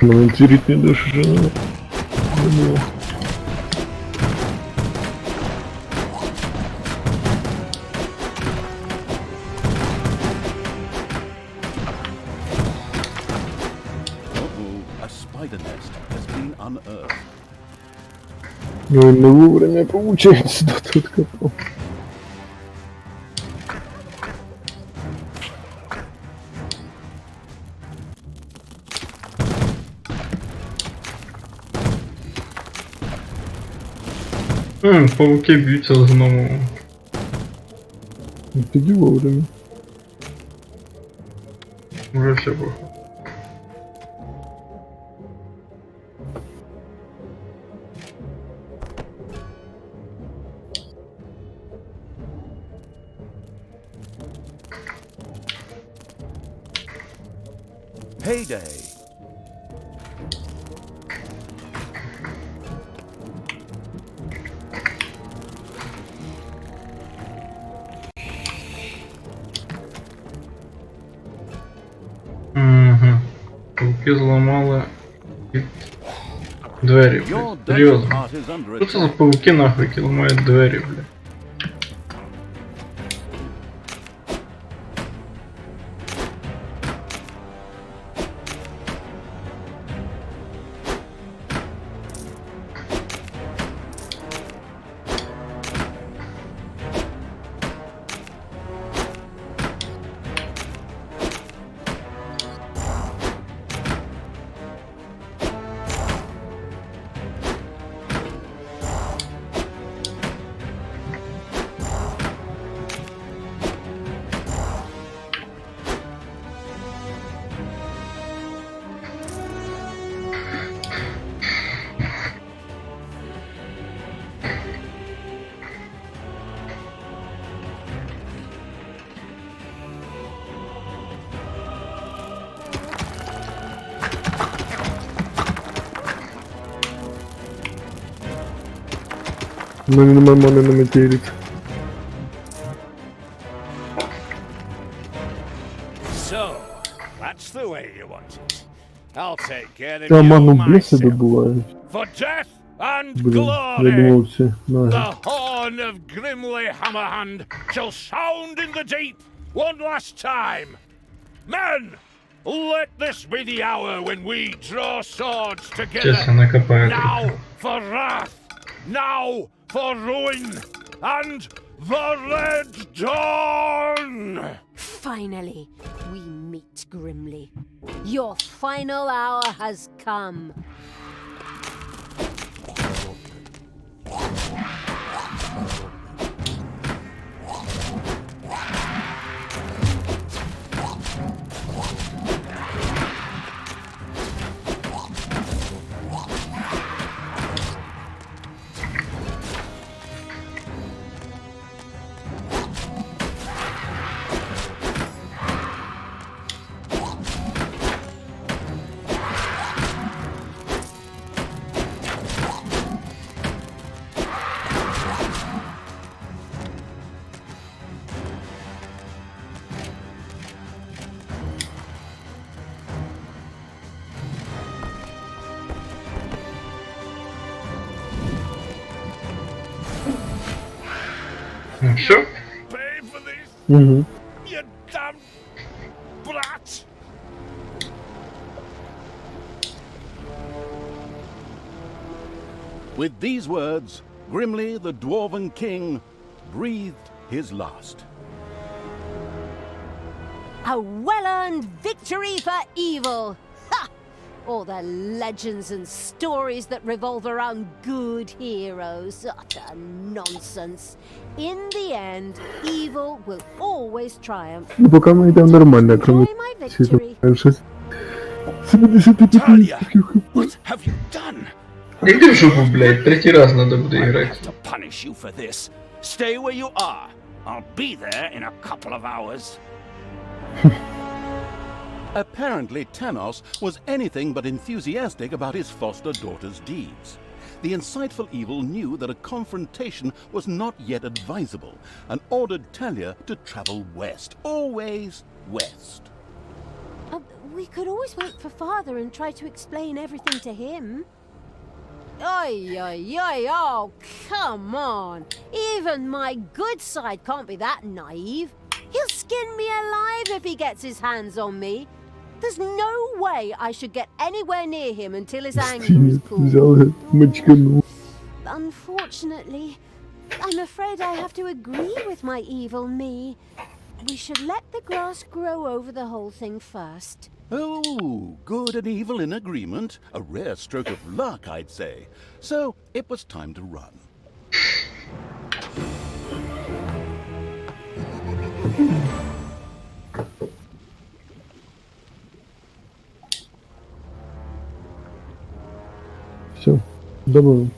B: Мене тірить не душу жена.
C: A spider nest has been unearthed.
B: Ну, не вовремя получается, да тут копал.
A: Пауки б'ються знову.
B: Тоді вовремя.
A: Уже все було.
C: Payday.
A: Пауки зламали двері,
C: Your
A: блядь. Серйозно.
C: dungeon heart is under
A: Що це за
C: attack.
A: пауки нахуй, які ламають двері, блядь?
B: Ну, немає мене на метеорит.
H: So, that's the way you want it. I'll take care of
B: Та
H: you
B: ману блеси
H: myself.
B: добувають.
H: For death and
B: Блін, я
H: glory,
B: думав всі наги.
H: the horn of Grimly Hammerhand shall sound in the deep one last time. Men, let this be the hour when we draw swords
A: Сейчас
H: together.
A: я накопаю.
H: Now for wrath, now for ruin, and the Red Dawn!
D: Finally, we meet Grimly. Your final hour has come.
A: Все?
H: Pay for this,
B: Угу.
H: you damn brat!
C: With these words, Grimly the Dwarven King breathed his last.
D: A well-earned victory for evil! Ha! All the legends and stories that revolve around good heroes. Utter nonsense. In the end, evil will always triumph.
B: Ну пока мы там нормально, кроме
D: Enjoy my victory.
B: 75
F: Talia, what have you done?
A: Иди в жопу, блядь, третий раз надо будет
F: I
A: играть.
F: have to punish you for this. Stay where you are. I'll be there in a couple of hours.
C: Apparently, Tanos was anything but enthusiastic about his foster daughter's deeds. The insightful evil knew that a confrontation was not yet advisable and ordered Talia to travel west, always west.
D: We could always wait for Father and try to explain everything to him. Oi, oi, oi, oh, come on. Even my good side can't be that naive. He'll skin me alive if he gets his hands on me. There's no way I should get anywhere near him until his anger is
B: взял,
D: cooled.
B: мочканул.
D: Unfortunately, I'm afraid I have to agree with my evil me. We should let the grass grow over the whole thing first.
C: Oh, good and evil in agreement. A rare stroke of luck, I'd say. So it was time to run.
B: Все, добавил.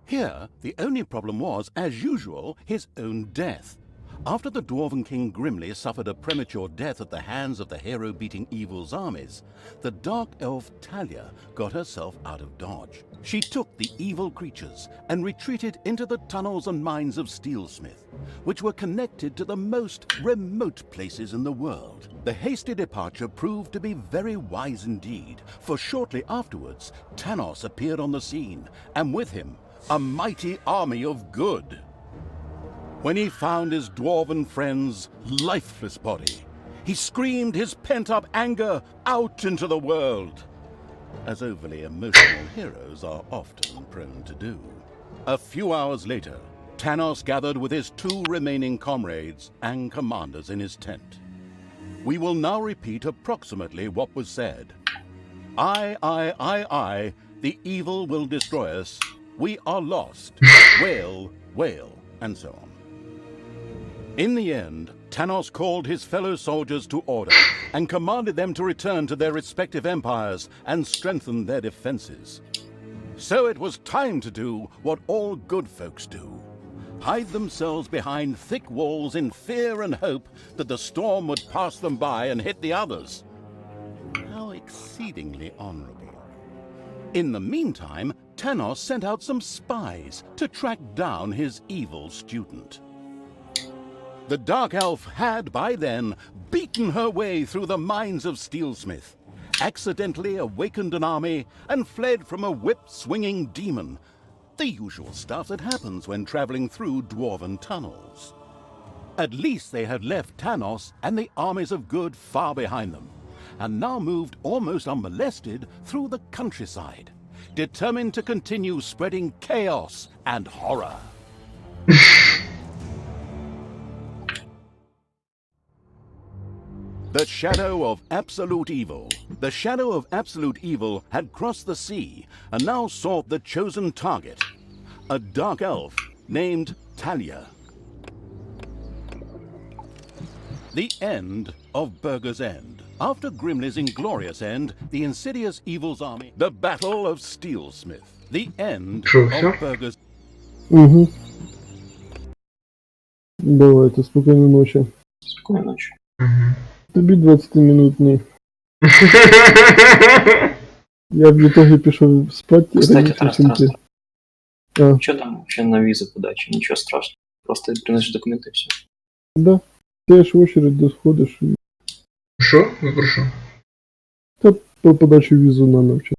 C: Here, the only problem was, as usual, his own death. After the Dwarven King Grimly suffered a premature death at the hands of the hero-beating evil's armies, the dark elf Talia got herself out of dodge. She took the evil creatures and retreated into the tunnels and mines of Steelsmith, which were connected to the most remote places in the world. The hasty departure proved to be very wise indeed, for shortly afterwards, Tanos appeared on the scene, and with him, a mighty army of good. When he found his dwarven friend's lifeless body, he screamed his pent-up anger out into the world, as overly emotional heroes are often prone to do. A few hours later, Tanos gathered with his 2 remaining comrades and commanders in his tent. We will now repeat approximately what was said. I, the evil will destroy us. We are lost. Wail, wail, and so on. In the end, Tanos called his fellow soldiers to order and commanded them to return to their respective empires and strengthen their defenses. So it was time to do what all good folks do: hide themselves behind thick walls in fear and hope that the storm would pass them by and hit the others. How exceedingly honorable. In the meantime, Tanos sent out some spies to track down his evil student. The Dark Elf had, by then, beaten her way through the mines of Steelsmith, accidentally awakened an army, and fled from a whip-swinging demon. The usual stuff that happens when traveling through dwarven tunnels. At least they had left Tanos and the armies of good far behind them, and now moved almost unmolested through the countryside, determined to continue spreading chaos and horror. The shadow of absolute evil. The shadow of absolute evil had crossed the sea and now sought the chosen target, a dark elf named Talia. The end of Burger's End. After Grimly's inglorious end, the insidious evil's army, the Battle of Steelsmith. The end of Burger's...
B: Угу. Давайте, спокойной ночи.
G: Спокойной ночи.
B: Тобі 20-минутний. Я в итоге пішов спати,
G: Кстати,
B: раніше,
G: Тарас,
B: чим
G: Тарас,
B: ти. А.
G: Что там вообще на визу подачи? Ничего страшного. Просто приносишь документы и все.
B: Да. Ти ж в очередь досходиш і
A: Що? Ви про що?
B: по подачі візу на навчання.